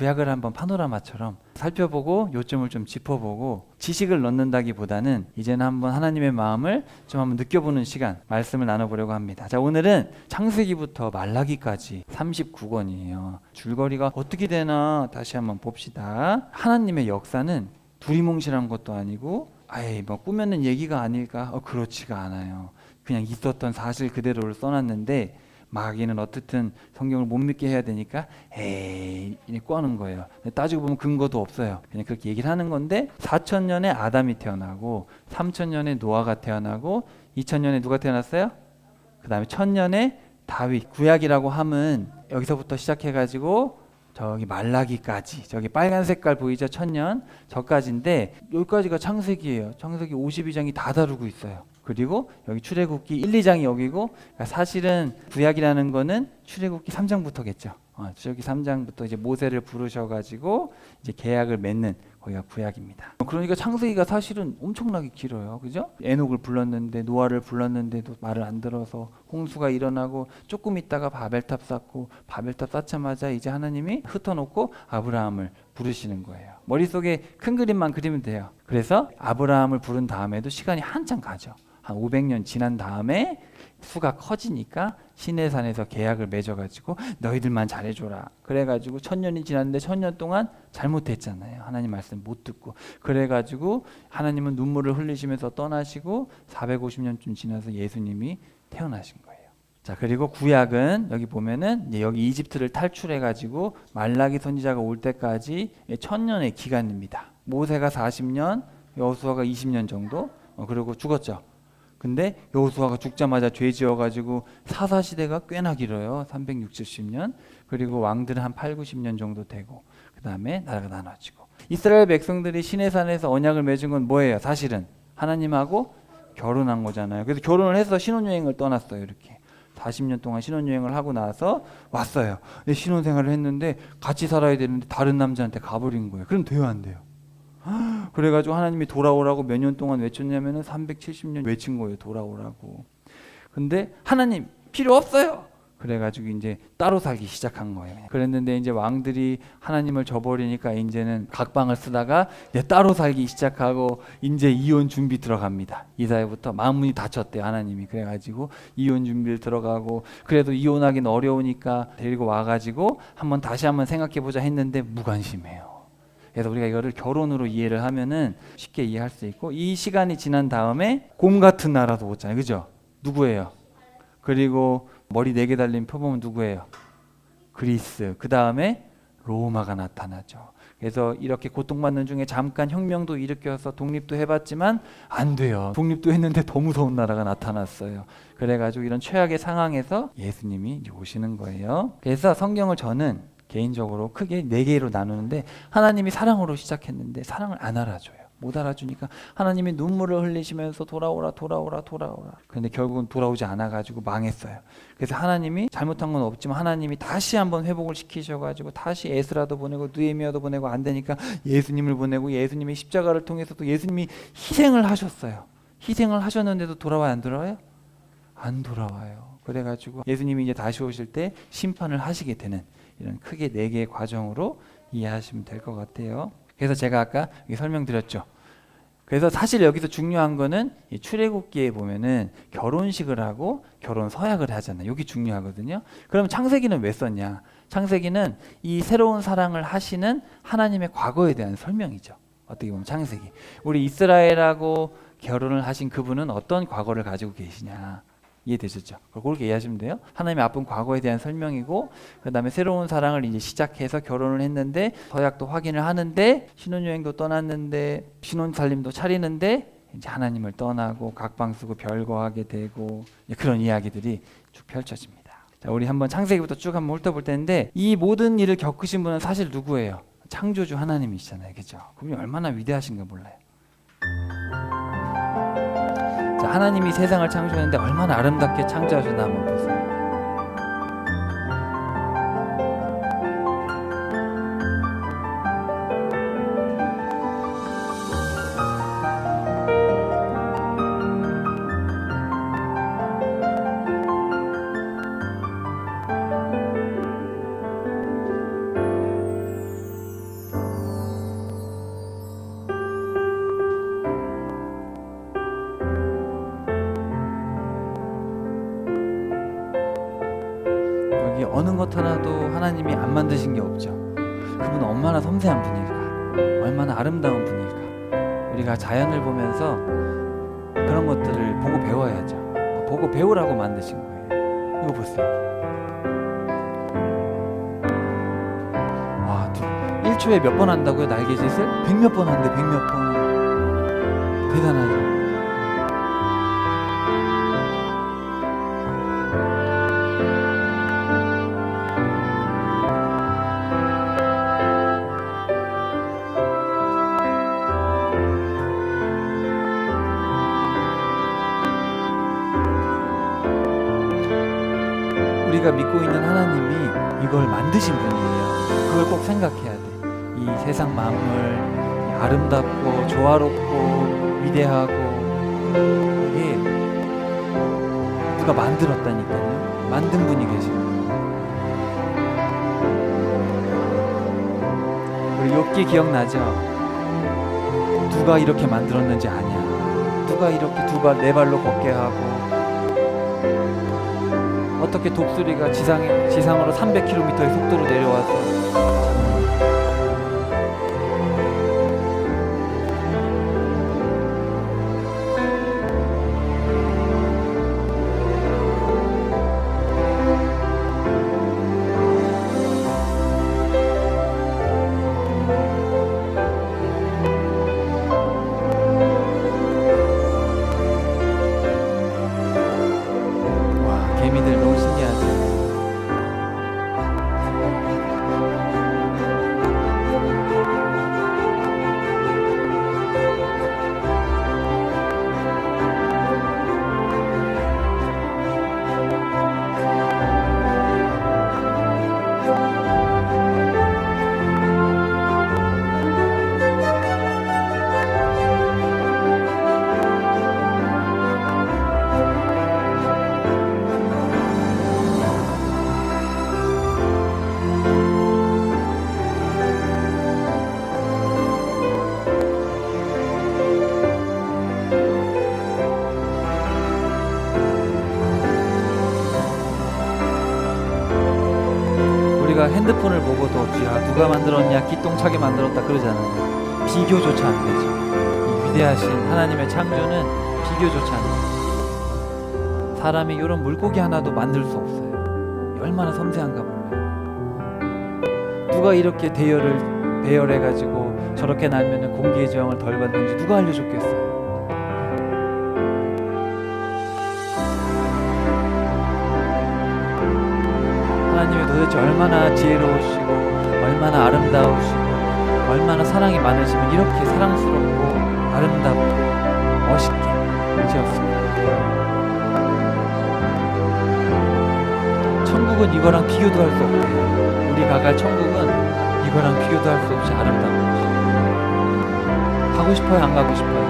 구약을 한번 파노라마처럼 살펴보고 요점을 좀 짚어보고 지식을 넣는다기보다는 이제는 한번 하나님의 마음을 좀 한번 느껴보는 시간, 말씀을 나눠보려고 합니다. 자, 오늘은 창세기부터 말라기까지 39권이에요. 줄거리가 어떻게 되나 다시 한번 봅시다. 하나님의 역사는 두리뭉실한 것도 아니고 아예 뭐 꾸며낸 얘기가 아닐까? 그렇지가 않아요. 그냥 있었던 사실 그대로를 써놨는데 마귀는 어떻든 성경을 못 믿게 해야 되니까 에이 꺼는 거예요. 따지고 보면 근거도 없어요. 그냥 그렇게 얘기를 하는 건데 4,000년에 아담이 태어나고 3,000년에 노아가 태어나고 2,000년에 누가 태어났어요? 그 다음에 1,000년에 다윗. 구약이라고 함은 여기서부터 시작해가지고 저기 말라기까지, 저기 빨간 색깔 보이죠? 1,000년 저까지인데 여기까지가 창세기예요. 창세기 52장이 다 다루고 있어요. 그리고 여기 출애굽기 1, 2장이 여기고, 그러니까 사실은 구약이라는 거는 출애굽기 3장부터겠죠. 출애굽기 3장부터 이제 모세를 부르셔가지고 이제 계약을 맺는 거기가 구약입니다. 그러니까 창세기가 사실은 엄청나게 길어요, 그죠? 에녹을 불렀는데 노아를 불렀는데도 말을 안 들어서 홍수가 일어나고 조금 있다가 바벨탑 쌓고 바벨탑 쌓자마자 이제 하나님이 흩어놓고 아브라함을 부르시는 거예요. 머릿속에 큰 그림만 그리면 돼요. 그래서 아브라함을 부른 다음에도 시간이 한참 가죠. 한 500년 지난 다음에 수가 커지니까 시내산에서 계약을 맺어가지고 너희들만 잘해줘라. 그래가지고 1,000년이 지났는데 1,000년 동안 잘못했잖아요. 하나님 말씀 못 듣고. 그래가지고 하나님은 눈물을 흘리시면서 떠나시고 450년쯤 지나서 예수님이 태어나신 거예요. 자, 그리고 구약은 여기 보면은 이제 여기 이집트를 탈출해가지고 말라기 선지자가 올 때까지 1,000년의 기간입니다. 모세가 40년, 여호수아가 20년 정도, 그리고 죽었죠. 근데 여호수아가 죽자마자 죄 지어가지고 사사시대가 꽤나 길어요. 360년. 그리고 왕들은 한 8, 90년 정도 되고 그 다음에 나라가 나눠지고. 이스라엘 백성들이 시내산에서 언약을 맺은 건 뭐예요? 사실은 하나님하고 결혼한 거잖아요. 그래서 결혼을 해서 신혼여행을 떠났어요. 이렇게 40년 동안 신혼여행을 하고 나서 왔어요. 신혼생활을 했는데 같이 살아야 되는데 다른 남자한테 가버린 거예요. 그럼 돼요, 안 돼요? 그래가지고 하나님이 돌아오라고 몇 년 동안 외쳤냐면은 370년 외친 거예요. 돌아오라고. 근데 하나님 필요 없어요. 그래가지고 이제 따로 살기 시작한 거예요. 그랬는데 이제 왕들이 하나님을 저버리니까 이제는 각방을 쓰다가 이제 따로 살기 시작하고 이제 이혼 준비 들어갑니다. 이사야부터 마음문이 닫혔대요. 하나님이. 그래가지고 이혼 준비를 들어가고, 그래도 이혼하기는 어려우니까 데리고 와가지고 다시 한번 생각해보자 했는데 무관심해요. 그래서 우리가 이거를 결혼으로 이해를 하면은 쉽게 이해할 수 있고, 이 시간이 지난 다음에 곰 같은 나라도 오잖아요. 그죠? 누구예요? 그리고 머리 4개 달린 표범은 누구예요? 그리스. 그 다음에 로마가 나타나죠. 그래서 이렇게 고통받는 중에 잠깐 혁명도 일으켜서 독립도 해봤지만 안 돼요. 독립도 했는데 더 무서운 나라가 나타났어요. 그래가지고 이런 최악의 상황에서 예수님이 이제 오시는 거예요. 그래서 성경을 저는 개인적으로 크게 4개로 나누는데, 하나님이 사랑으로 시작했는데 사랑을 안 알아줘요. 못 알아주니까 하나님이 눈물을 흘리시면서 돌아오라. 그런데 결국은 돌아오지 않아가지고 망했어요. 그래서 하나님이 잘못한 건 없지만 하나님이 다시 한번 회복을 시키셔가지고 다시 에스라도 보내고 느헤미야도 보내고 안 되니까 예수님을 보내고, 예수님이 십자가를 통해서 또 예수님이 희생을 하셨어요. 희생을 하셨는데도 돌아와요, 안 돌아와요? 안 돌아와요. 그래가지고 예수님이 이제 다시 오실 때 심판을 하시게 되는 이런 크게 4개의 과정으로 이해하시면 될 것 같아요. 그래서 제가 아까 설명드렸죠. 그래서 사실 여기서 중요한 거는 이 출애굽기에 보면은 결혼식을 하고 결혼 서약을 하잖아요. 여기 중요하거든요. 그럼 창세기는 왜 썼냐? 창세기는 이 새로운 사랑을 하시는 하나님의 과거에 대한 설명이죠. 어떻게 보면 창세기. 우리 이스라엘하고 결혼을 하신 그분은 어떤 과거를 가지고 계시냐? 이해되셨죠? 그렇게 이해하시면 돼요. 하나님의 아픈 과거에 대한 설명이고, 그 다음에 새로운 사랑을 이제 시작해서 결혼을 했는데 서약도 확인을 하는데 신혼여행도 떠났는데 신혼살림도 차리는데 이제 하나님을 떠나고 각방 쓰고 별거하게 되고, 그런 이야기들이 쭉 펼쳐집니다. 자, 우리 한번 창세기부터 쭉 한번 훑어볼 텐데, 이 모든 일을 겪으신 분은 사실 누구예요? 창조주 하나님이시잖아요. 그죠? 그분이 얼마나 위대하신가 몰라요. 자, 하나님이 세상을 창조했는데 얼마나 아름답게 창조하셨나 한번 보세요. 것 하나도 하나님이 안 만드신 게 없죠. 그분은 얼마나 섬세한 분일까, 얼마나 아름다운 분일까. 우리가 자연을 보면서 그런 것들을 보고 배워야죠. 보고 배우라고 만드신 거예요. 이거 보세요. 와, 1초에 몇 번 한다고요? 날개짓을? 100몇 번 한대, 100몇 번. 대단하죠. 우리가 믿고 있는 하나님이 이걸 만드신 분이에요. 그걸 꼭 생각해야 돼. 이 세상 만물 아름답고 조화롭고 위대하고 이게 누가 만들었다니까요. 만든 분이 계신 거예요. 우리 욥기 기억나죠? 누가 이렇게 만들었는지 아냐. 누가 이렇게 네 발로 걷게 하고 어떻게 독수리가 지상으로 300km의 속도로 내려와서 개미들 너무 신기하죠. 우리가 핸드폰을 보고도 누가 만들었냐, 기똥차게 만들었다 그러잖아요. 비교조차 안 되죠. 이 위대하신 하나님의 창조는 비교조차 안 돼요. 사람이 이런 물고기 하나도 만들 수 없어요. 얼마나 섬세한가 몰라요. 누가 이렇게 배열해가지고 저렇게 날면 공기의 저항을 덜 받는지 누가 알려줬겠어요. 하나님이 도대체 얼마나 지혜로우시고 얼마나 아름다우시고 얼마나 사랑이 많으시면 이렇게 사랑스럽고 아름답고 멋있게 지었습니다. 천국은 이거랑 비교도 할 수 없대요. 우리가 갈 천국은 이거랑 비교도 할 수 없이 아름다운 것이에요. 가고 싶어요? 안 가고 싶어요?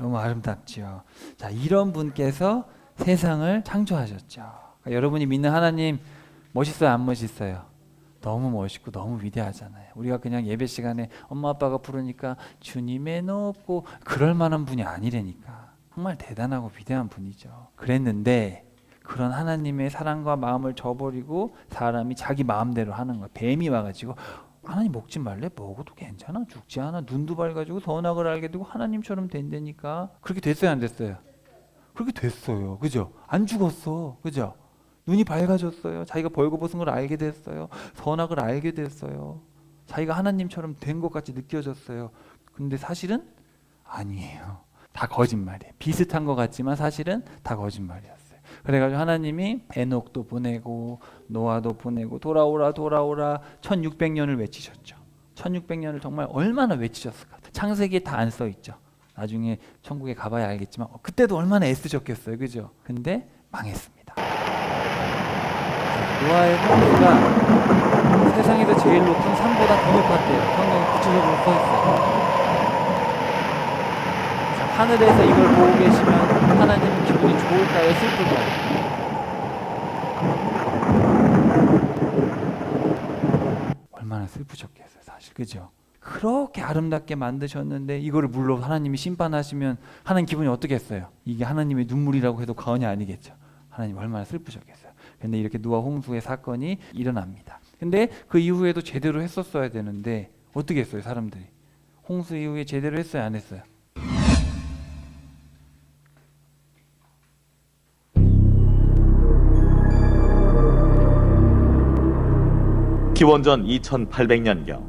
너무 아름답지요. 자, 이런 분께서 세상을 창조하셨죠. 그러니까 여러분이 믿는 하나님 멋있어요, 안 멋있어요? 너무 멋있고 너무 위대하잖아요. 우리가 그냥 예배 시간에 엄마 아빠가 부르니까 주님의 높고 그럴 만한 분이 아니라니까. 정말 대단하고 위대한 분이죠. 그랬는데 그런 하나님의 사랑과 마음을 저버리고 사람이 자기 마음대로 하는 거야. 뱀이 와가지고 하나님 먹지 말래? 먹어도 괜찮아, 죽지 않아. 눈도 밝아지고 선악을 알게 되고 하나님처럼 된다니까. 그렇게 됐어요, 안 됐어요? 그렇게 됐어요. 그죠? 안 죽었어. 그죠? 눈이 밝아졌어요. 자기가 벌거벗은 걸 알게 됐어요. 선악을 알게 됐어요. 자기가 하나님처럼 된 것 같이 느껴졌어요. 근데 사실은 아니에요. 다 거짓말이에요. 비슷한 것 같지만 사실은 다 거짓말이었어요. 그래가지고 하나님이 에녹도 보내고 노아도 보내고 돌아오라 돌아오라 1600년을 외치셨죠. 1600년을 정말 얼마나 외치셨을까. 창세기에 다 안 써있죠. 나중에 천국에 가봐야 알겠지만 그때도 얼마나 애쓰셨겠어요. 그죠? 근데 망했습니다. 노아의 홍수가 세상에서 제일 높은 산보다 더 높았대요. 성경에 구체적으로 써있어요. 하늘에서 이걸 보고 계시면 하나님은 기분이 좋을까요? 슬플까요? 얼마나 슬프셨겠어요, 사실. 그죠? 그렇게 아름답게 만드셨는데 이거를 물로 하나님이 심판하시면 하나님 기분이 어떻겠어요? 이게 하나님의 눈물이라고 해도 과언이 아니겠죠. 하나님 얼마나 슬프셨겠어요. 근데 이렇게 노아 홍수의 사건이 일어납니다. 근데 그 이후에도 제대로 했었어야 되는데 어떻게 했어요, 사람들이? 홍수 이후에 제대로 했어요, 안 했어요? 기원전 2800년경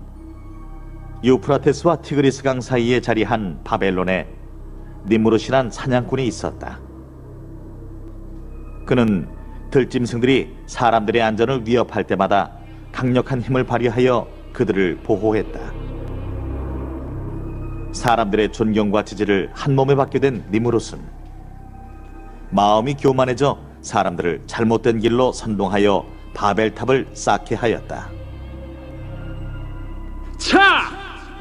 유프라테스와 티그리스강 사이에 자리한 바벨론에 니무롯이란 사냥꾼이 있었다. 그는 들짐승들이 사람들의 안전을 위협할 때마다 강력한 힘을 발휘하여 그들을 보호했다. 사람들의 존경과 지지를 한몸에 받게 된 니무롯은 마음이 교만해져 사람들을 잘못된 길로 선동하여 바벨탑을 쌓게 하였다. 자,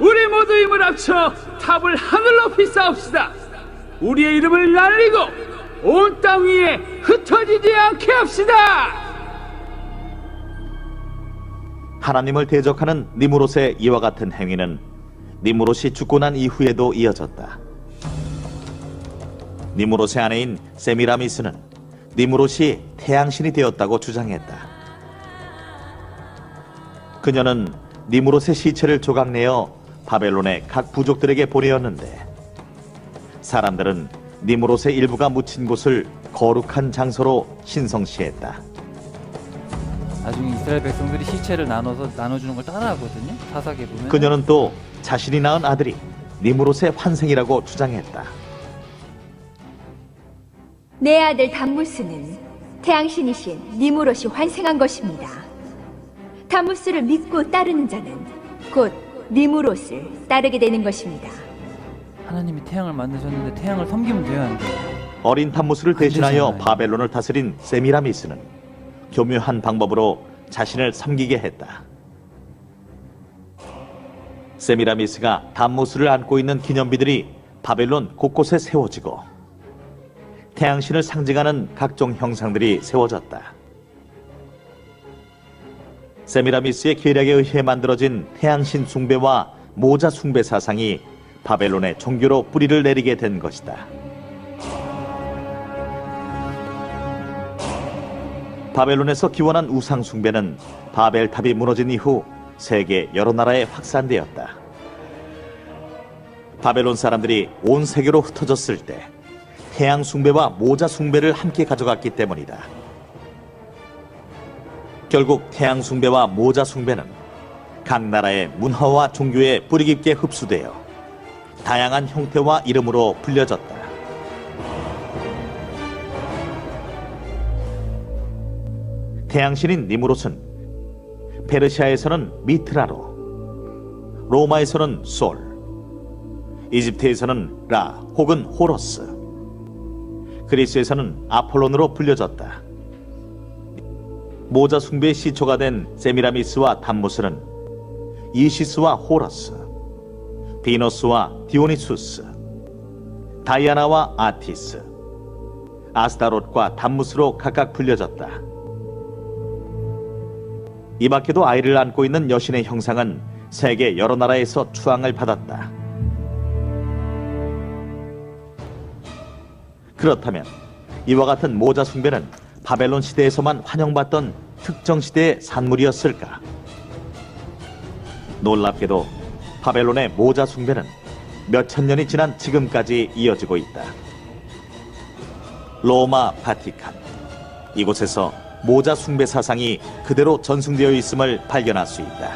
우리 모두 힘을 합쳐 탑을 하늘 높이 쌓읍시다. 우리의 이름을 날리고 온 땅 위에 흩어지지 않게 합시다. 하나님을 대적하는 니무롯의 이와 같은 행위는 니무롯이 죽고 난 이후에도 이어졌다. 니무롯의 아내인 세미라미스는 니무롯이 태양신이 되었다고 주장했다. 그녀는 니무롯의 시체를 조각내어 바벨론의 각 부족들에게 보내었는데 사람들은 니무롯의 일부가 묻힌 곳을 거룩한 장소로 신성시했다. 나중에 이스라엘 백성들이 시체를 나눠주는 걸 따라하거든요. 사사기에 보면. 그녀는 또 자신이 낳은 아들이 니무롯의 환생이라고 주장했다. 내 아들 담무스는 태양신이신 니무롯이 환생한 것입니다. 담무스를 믿고 따르는 자는 곧 니무롯을 따르게 되는 것입니다. 하나님이 태양을 만드셨는데 태양을 섬기면 돼요, 안 돼요? 어린 담무스를 대신하여 되잖아요. 바벨론을 다스린 세미라미스는 교묘한 방법으로 자신을 섬기게 했다. 세미라미스가 담무스를 안고 있는 기념비들이 바벨론 곳곳에 세워지고 태양신을 상징하는 각종 형상들이 세워졌다. 세미라미스의 계략에 의해 만들어진 태양신 숭배와 모자 숭배 사상이 바벨론의 종교로 뿌리를 내리게 된 것이다. 바벨론에서 기원한 우상 숭배는 바벨탑이 무너진 이후 세계 여러 나라에 확산되었다. 바벨론 사람들이 온 세계로 흩어졌을 때 태양 숭배와 모자 숭배를 함께 가져갔기 때문이다. 결국 태양 숭배와 모자 숭배는 각 나라의 문화와 종교에 뿌리 깊게 흡수되어 다양한 형태와 이름으로 불려졌다. 태양신인 니무롯은 페르시아에서는 미트라로, 로마에서는 솔, 이집트에서는 라 혹은 호러스, 그리스에서는 아폴론으로 불려졌다. 모자 숭배의 시초가 된 세미라미스와 담무스는 이시스와 호러스, 비너스와 디오니수스, 다이아나와 아티스, 아스타롯과 담무스로 각각 불려졌다. 이 밖에도 아이를 안고 있는 여신의 형상은 세계 여러 나라에서 추앙을 받았다. 그렇다면 이와 같은 모자 숭배는 바벨론 시대에서만 환영받던 특정 시대의 산물이었을까? 놀랍게도 바벨론의 모자 숭배는 몇천 년이 지난 지금까지 이어지고 있다. 로마 바티칸, 이곳에서 모자 숭배 사상이 그대로 전승되어 있음을 발견할 수 있다.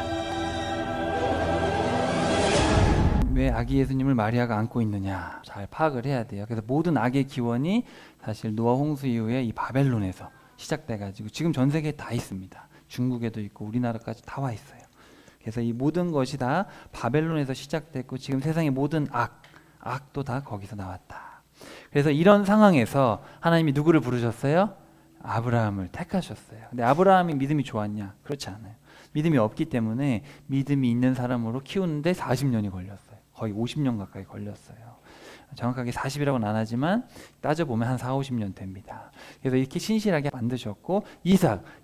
왜 아기 예수님을 마리아가 안고 있느냐 잘 파악을 해야 돼요. 그래서 모든 악의 기원이 사실 노아 홍수 이후에 이 바벨론에서 시작돼가지고 지금 전 세계에 다 있습니다. 중국에도 있고 우리나라까지 다 와 있어요. 그래서 이 모든 것이 다 바벨론에서 시작됐고 지금 세상의 모든 악도 다 거기서 나왔다. 그래서 이런 상황에서 하나님이 누구를 부르셨어요? 아브라함을 택하셨어요. 근데 아브라함이 믿음이 좋았냐? 그렇지 않아요. 믿음이 없기 때문에 믿음이 있는 사람으로 키우는데 40년이 걸렸어요. 거의 50년 가까이 걸렸어요. 정확하게 40이라고는 안 하지만 따져보면 한 4, 50년 됩니다. 그래서 이렇게 신실하게 만드셨고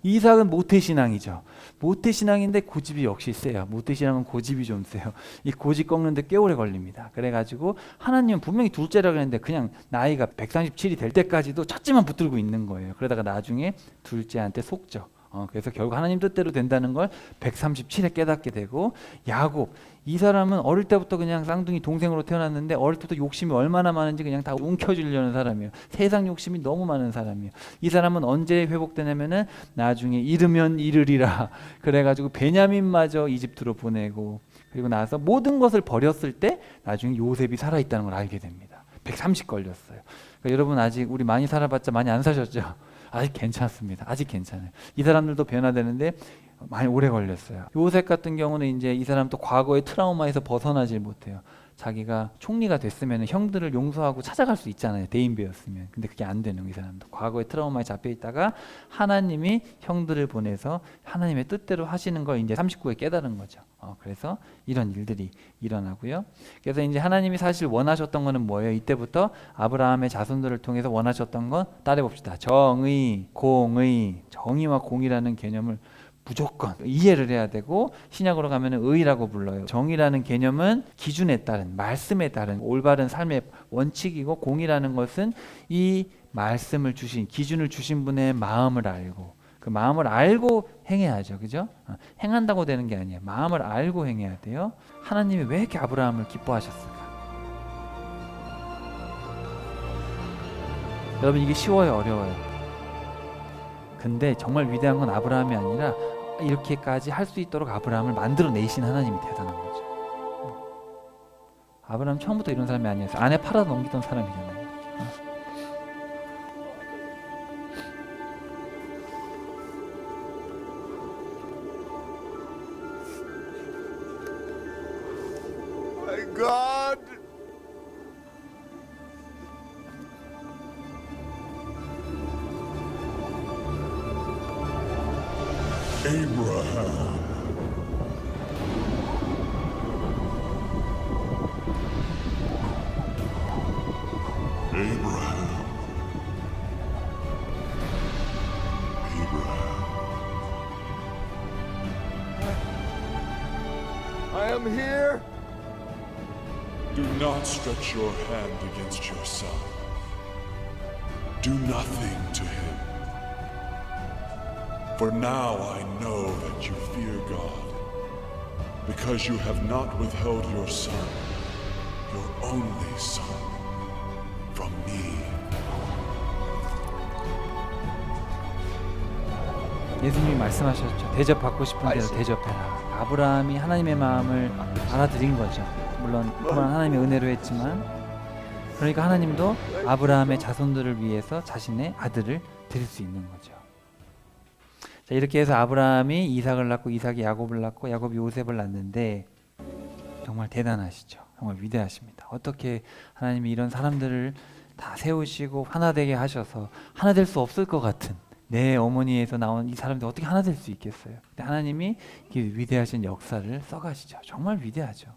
이삭은 모태신앙이죠. 모태신앙인데 고집이 역시 세요. 모태신앙은 고집이 좀 세요. 이 고집 꺾는데 꽤 오래 걸립니다. 그래가지고 하나님은 분명히 둘째라고 했는데 그냥 나이가 137이 될 때까지도 첫째만 붙들고 있는 거예요. 그러다가 나중에 둘째한테 속죠. 그래서 결국 하나님 뜻대로 된다는 걸 137에 깨닫게 되고 야곱 이 사람은 어릴 때부터 그냥 쌍둥이 동생으로 태어났는데 어릴 때부터 욕심이 얼마나 많은지 그냥 다 움켜쥐려는 사람이에요. 세상 욕심이 너무 많은 사람이에요. 이 사람은 언제 회복되냐면은 나중에 이르면 이르리라 그래가지고 베냐민마저 이집트로 보내고 그리고 나서 모든 것을 버렸을 때 나중에 요셉이 살아있다는 걸 알게 됩니다. 130 걸렸어요. 그러니까 여러분 아직 우리 많이 살아봤자 많이 안 사셨죠? 아직 괜찮습니다. 아직 괜찮아요. 이 사람들도 변화되는데 많이 오래 걸렸어요. 요셉 같은 경우는 이제 이 사람도 과거의 트라우마에서 벗어나질 못해요. 자기가 총리가 됐으면 형들을 용서하고 찾아갈 수 있잖아요. 대인배였으면. 근데 그게 안 되는 이 사람도. 과거의 트라우마에 잡혀 있다가 하나님이 형들을 보내서 하나님의 뜻대로 하시는 걸 이제 39에 깨달은 거죠. 그래서 이런 일들이 일어나고요. 그래서 이제 하나님이 사실 원하셨던 거는 뭐예요? 이때부터 아브라함의 자손들을 통해서 원하셨던 건 따라해 봅시다. 정의, 공의, 정의와 공이라는 개념을 무조건 이해를 해야 되고 신약으로 가면 의라고 불러요. 정의라는 개념은 기준에 따른 말씀에 따른 올바른 삶의 원칙이고 공이라는 것은 이 말씀을 주신 기준을 주신 분의 마음을 알고 그 마음을 알고 행해야죠. 그죠? 행한다고 되는 게 아니에요. 마음을 알고 행해야 돼요. 하나님이 왜 이렇게 아브라함을 기뻐하셨을까? 여러분 이게 쉬워요? 어려워요? 근데 정말 위대한 건 아브라함이 아니라 이렇게까지 할 수 있도록 아브라함을 만들어내신 하나님이 대단한 거죠. 아브라함 처음부터 이런 사람이 아니었어요. 아내 팔아 넘기던 사람이잖아요. My God! Abraham. Abraham. Abraham. I am here! Do not stretch your hand against your son. Do nothing to him. For now I know that you fear God, because you have not withheld your son, your only son, from me. 예수님이 말씀하셨죠. 대접받고 싶은 대로 대접해라. 아브라함이 하나님의 마음을 알아들인 거죠. 물론 하나님의 은혜로 했지만 그러니까 하나님도 아브라함의 자손들을 위해서 자신의 아들을 드릴 수 있는 거죠. 자, 이렇게 해서 아브라함이 이삭을 낳고 이삭이 야곱을 낳고 야곱이 요셉을 낳는데 정말 대단하시죠. 정말 위대하십니다. 어떻게 하나님이 이런 사람들을 다 세우시고 하나 되게 하셔서 하나 될 수 없을 것 같은 내 어머니에서 나온 이 사람들 어떻게 하나 될 수 있겠어요? 근데 하나님이 이렇게 위대하신 역사를 써가시죠. 정말 위대하죠.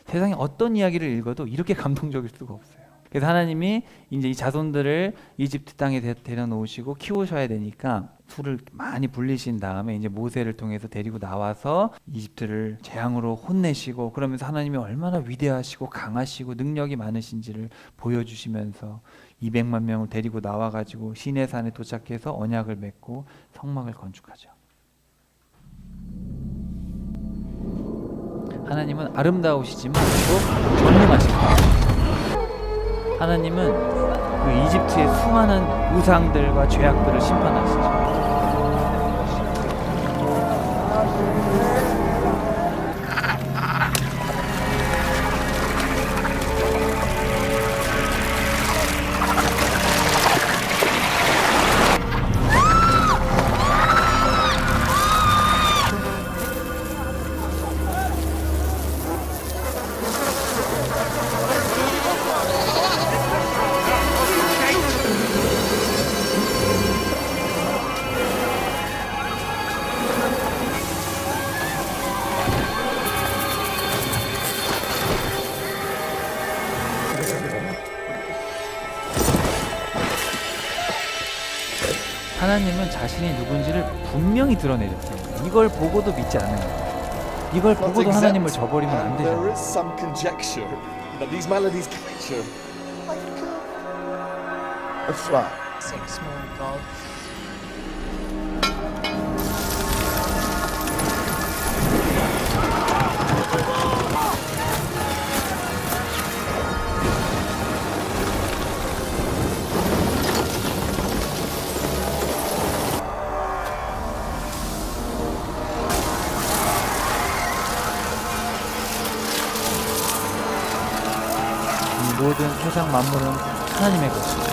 세상에 어떤 이야기를 읽어도 이렇게 감동적일 수가 없어요. 그래서 하나님이 이제 이 자손들을 이집트 땅에 데려놓으시고 키우셔야 되니까 술을 많이 불리신 다음에 이제 모세를 통해서 데리고 나와서 이집트를 재앙으로 혼내시고 그러면서 하나님이 얼마나 위대하시고 강하시고 능력이 많으신지를 보여주시면서 200만 명을 데리고 나와가지고 시내산에 도착해서 언약을 맺고 성막을 건축하죠. 하나님은 아름다우시지만 또 전능하십니다. 하나님은 그 이집트의 수많은 우상들과 죄악들을 심판하시죠. 하나님은 자신이 누군지를 분명히 드러내렸어요. 이걸 보고도 믿지 않는 거예요. 이걸 Not 보고도 exempt, 하나님을 저버리면 안 and there 되잖아요. is some conjecture that these melodies capture like a flower. Six small gods. 이 모든 세상 만물은 하나님의 것이에요.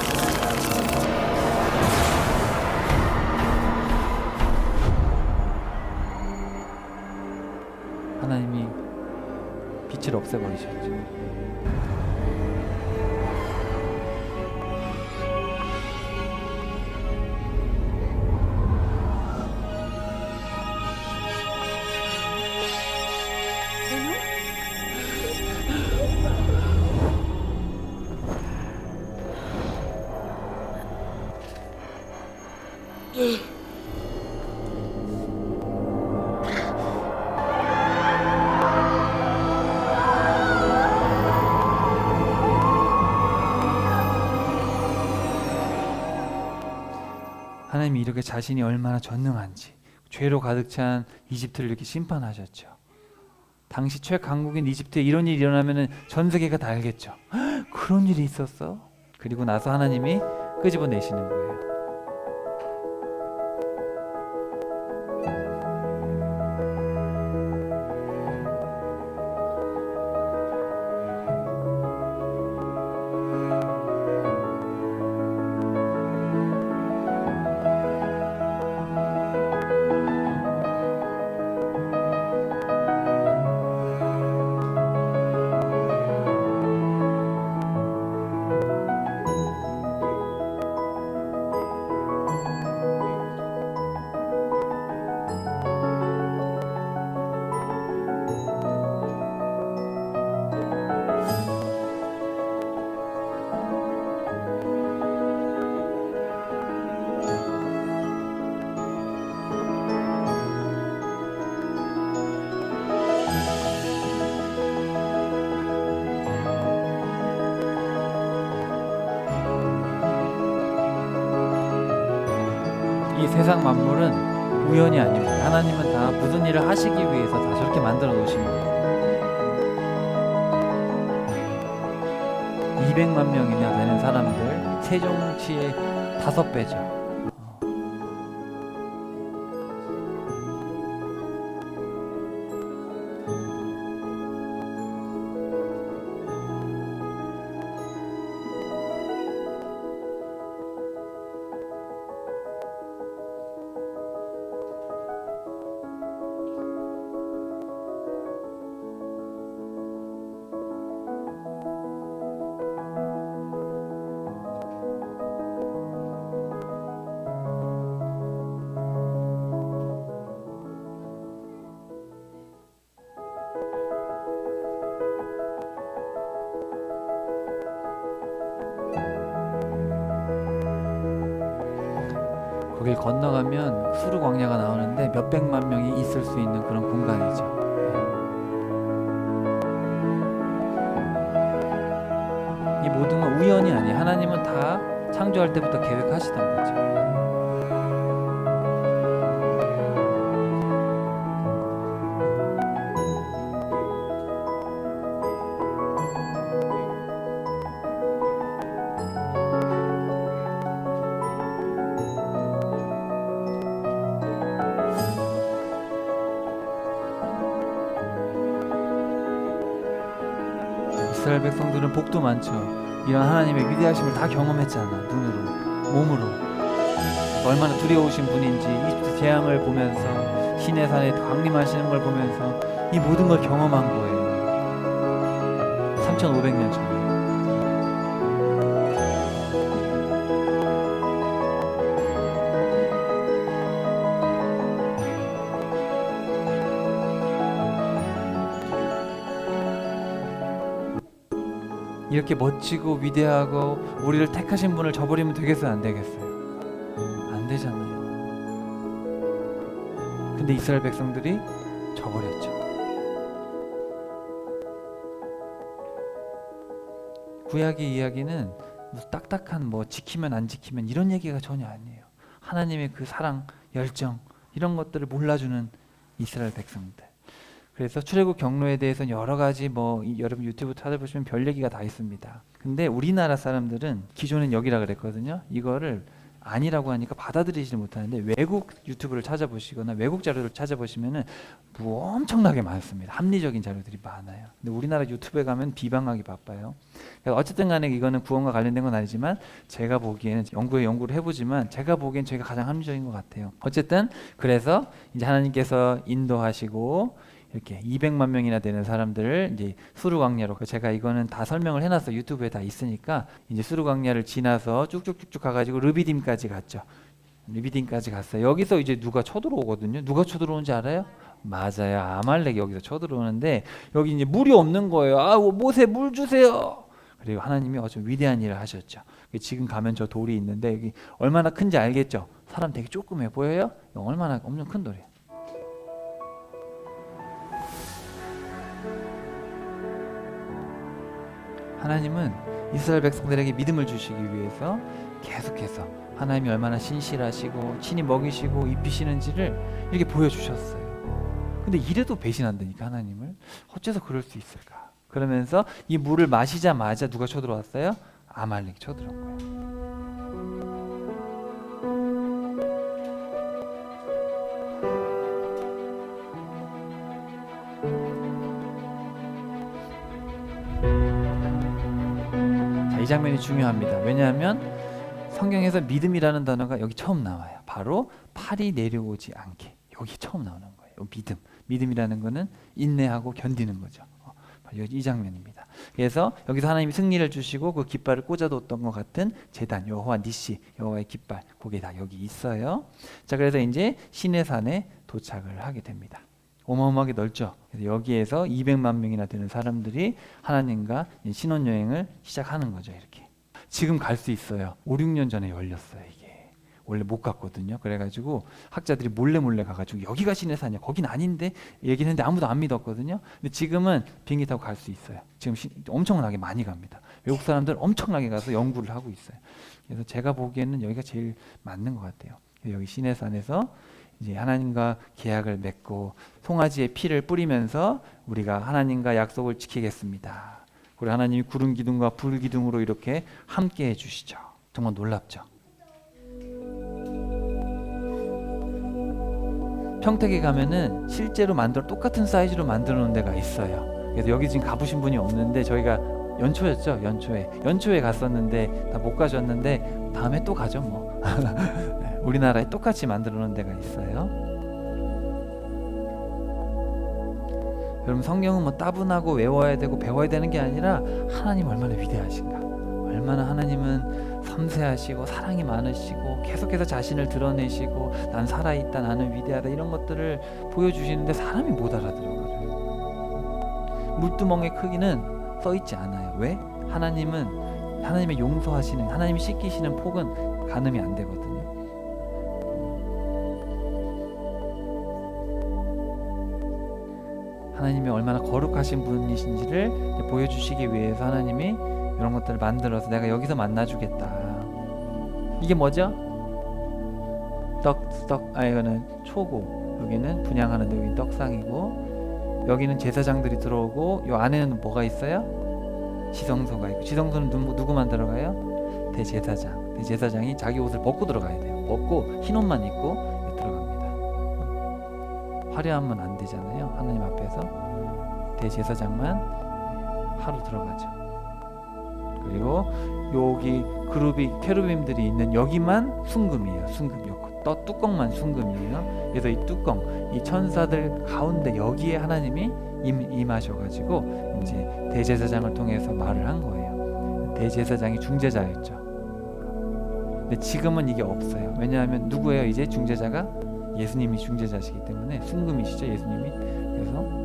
하나님이 빛을 없애버리셨죠. 하나님이 이렇게 자신이 얼마나 전능한지, 죄로 가득 찬 이집트를 이렇게 심판하셨죠. 당시 최강국인 이집트에 이런 일이 일어나면 전 세계가 다 알겠죠. 헉, 그런 일이 있었어? 그리고 나서 하나님이 끄집어내시는 거예요. 이 세상 만물은 우연이 아닙니다. 하나님은 다 무슨 일을 하시기 위해서 다 저렇게 만들어 놓으신 거예요. 200만 명이나 되는 사람들, 세종치의 5배죠. 거길 건너가면 수르 광야가 나오는데 몇백만 명이 있을 수 있는 그런 공간이죠. 이 모든 건 우연이 아니에요. 하나님은 다 창조할 때부터 계획하시던 거죠. 이스라엘 백성들은 복도 많죠. 이런 하나님의 위대하심을 다 경험했잖아. 눈으로, 몸으로. 얼마나 두려우신 분인지 이집트 재앙을 보면서 시내산에 강림하시는 걸 보면서 이 모든 걸 경험한 거예요. 3,500년 전에. 이렇게 멋지고 위대하고 우리를 택하신 분을 저버리면 되겠어요? 안 되겠어요? 안 되잖아요. 근데 이스라엘 백성들이 저버렸죠. 구약의 이야기는 무슨 딱딱한 뭐 지키면 안 지키면 이런 얘기가 전혀 아니에요. 하나님의 그 사랑, 열정 이런 것들을 몰라주는 이스라엘 백성들. 그래서 출애굽 경로에 대해서는 여러 가지 여러분 유튜브 찾아보시면 별 얘기가 다 있습니다. 근데 우리나라 사람들은 기존엔 여기라 그랬거든요. 이거를 아니라고 하니까 받아들이지 못하는데 외국 유튜브를 찾아보시거나 외국 자료를 찾아보시면은 뭐 엄청나게 많습니다. 합리적인 자료들이 많아요. 근데 우리나라 유튜브에 가면 비방하기 바빠요. 어쨌든 간에 이거는 구원과 관련된 건 아니지만 제가 보기에는 연구를 해보지만 제가 보기엔 저희가 가장 합리적인 것 같아요. 어쨌든 그래서 이제 하나님께서 인도하시고 이렇게 200만 명이나 되는 사람들을 이제 수르 광야로, 제가 이거는 다 설명을 해놨어. 유튜브에 다 있으니까. 이제 수르 광야를 지나서 쭉쭉쭉쭉 가가지고 르비딤까지 갔죠. 르비딤까지 갔어요. 여기서 이제 누가 쳐들어오거든요. 누가 쳐들어오는지 알아요? 맞아요. 아말렉이 여기서 쳐들어오는데 여기 이제 물이 없는 거예요. 아, 모세 물 주세요. 그리고 하나님이 아주 위대한 일을 하셨죠. 지금 가면 저 돌이 있는데 여기 얼마나 큰지 알겠죠? 사람 되게 조그매 보여요? 얼마나 엄청 큰 돌이에요. 하나님은 이스라엘 백성들에게 믿음을 주시기 위해서 계속해서 하나님이 얼마나 신실하시고 친히 먹이시고 입히시는지를 이렇게 보여주셨어요. 근데 이래도 배신한다니까 하나님을. 어째서 그럴 수 있을까? 그러면서 이 물을 마시자마자 누가 쳐들어왔어요? 아말렉이 쳐들어온 거예요. 이 장면이 중요합니다. 왜냐하면 성경에서 믿음이라는 단어가 여기 처음 나와요. 바로 팔이 내려오지 않게. 여기 처음 나오는 거예요. 믿음이라는 거는 인내하고 견디는 거죠. 바로 이 장면입니다. 그래서 여기서 하나님이 승리를 주시고 그 깃발을 꽂아뒀던 것 같은 제단, 여호와 니시, 여호와의 깃발, 그게 다 여기 있어요. 자, 그래서 이제 시내산에 도착을 하게 됩니다. 어마어마하게 넓죠. 그래서 여기에서 200만 명이나 되는 사람들이 하나님과 신혼여행을 시작하는 거죠. 이렇게 지금 갈 수 있어요. 5, 6년 전에 열렸어요. 이게 원래 못 갔거든요. 그래가지고 학자들이 몰래 가가지고 여기가 시내산이야, 거긴 아닌데 얘기는 했는데 아무도 안 믿었거든요. 근데 지금은 비행기 타고 갈 수 있어요. 지금 엄청나게 많이 갑니다. 외국 사람들 엄청나게 가서 연구를 하고 있어요. 그래서 제가 보기에는 여기가 제일 맞는 것 같아요. 여기 시내산에서 이제 하나님과 계약을 맺고 송아지의 피를 뿌리면서 우리가 하나님과 약속을 지키겠습니다. 그리고 하나님이 구름 기둥과 불 기둥으로 이렇게 함께 해주시죠. 정말 놀랍죠. 평택에 가면은 실제로 똑같은 사이즈로 만들어 놓은 데가 있어요. 그래서 여기 지금 가보신 분이 없는데 저희가 연초였죠. 연초에 갔었는데 다 못 가셨는데 다음에 또 가죠 뭐. 우리나라에 똑같이 만들어 놓은 데가 있어요. 여러분 성경은 뭐 따분하고 외워야 되고 배워야 되는 게 아니라 하나님 얼마나 위대하신가, 얼마나 하나님은 섬세하시고 사랑이 많으시고 계속해서 자신을 드러내시고 난 살아있다, 나는 위대하다 이런 것들을 보여주시는데 사람이 못 알아들어요. 물두멍의 크기는 써있지 않아요. 왜? 하나님의 용서하시는, 하나님이 씻기시는 폭은 가늠이 안 되거든요. 하나님이 얼마나 거룩하신 분이신지를 보여주시기 위해서 하나님이 이런 것들을 만들어서 내가 여기서 만나주겠다. 이게 뭐죠? 이거는 초고, 여기는 분향하는데 여기 떡상이고, 여기는 제사장들이 들어오고, 이 안에는 뭐가 있어요? 지성소가 있고, 지성소는 누구만 들어가요? 대제사장. 대제사장이 자기 옷을 벗고 들어가야 돼요. 벗고 흰 옷만 입고 들어갑니다. 화려하면 안 되잖아요. 하나님 앞에서 대제사장만 하루 들어가죠. 그리고 여기 케루빔들이 있는 여기만 순금이에요. 순금. 뚜껑만 순금이에요. 그래서 이 뚜껑, 이 천사들 가운데 여기에 하나님이 임하셔가지고 이제 대제사장을 통해서 말을 한 거예요. 대제사장이 중재자였죠. 근데 지금은 이게 없어요. 왜냐하면 누구예요? 이제 중재자가 예수님이 중재자시기 때문에 순금이시죠, 예수님이. 그래서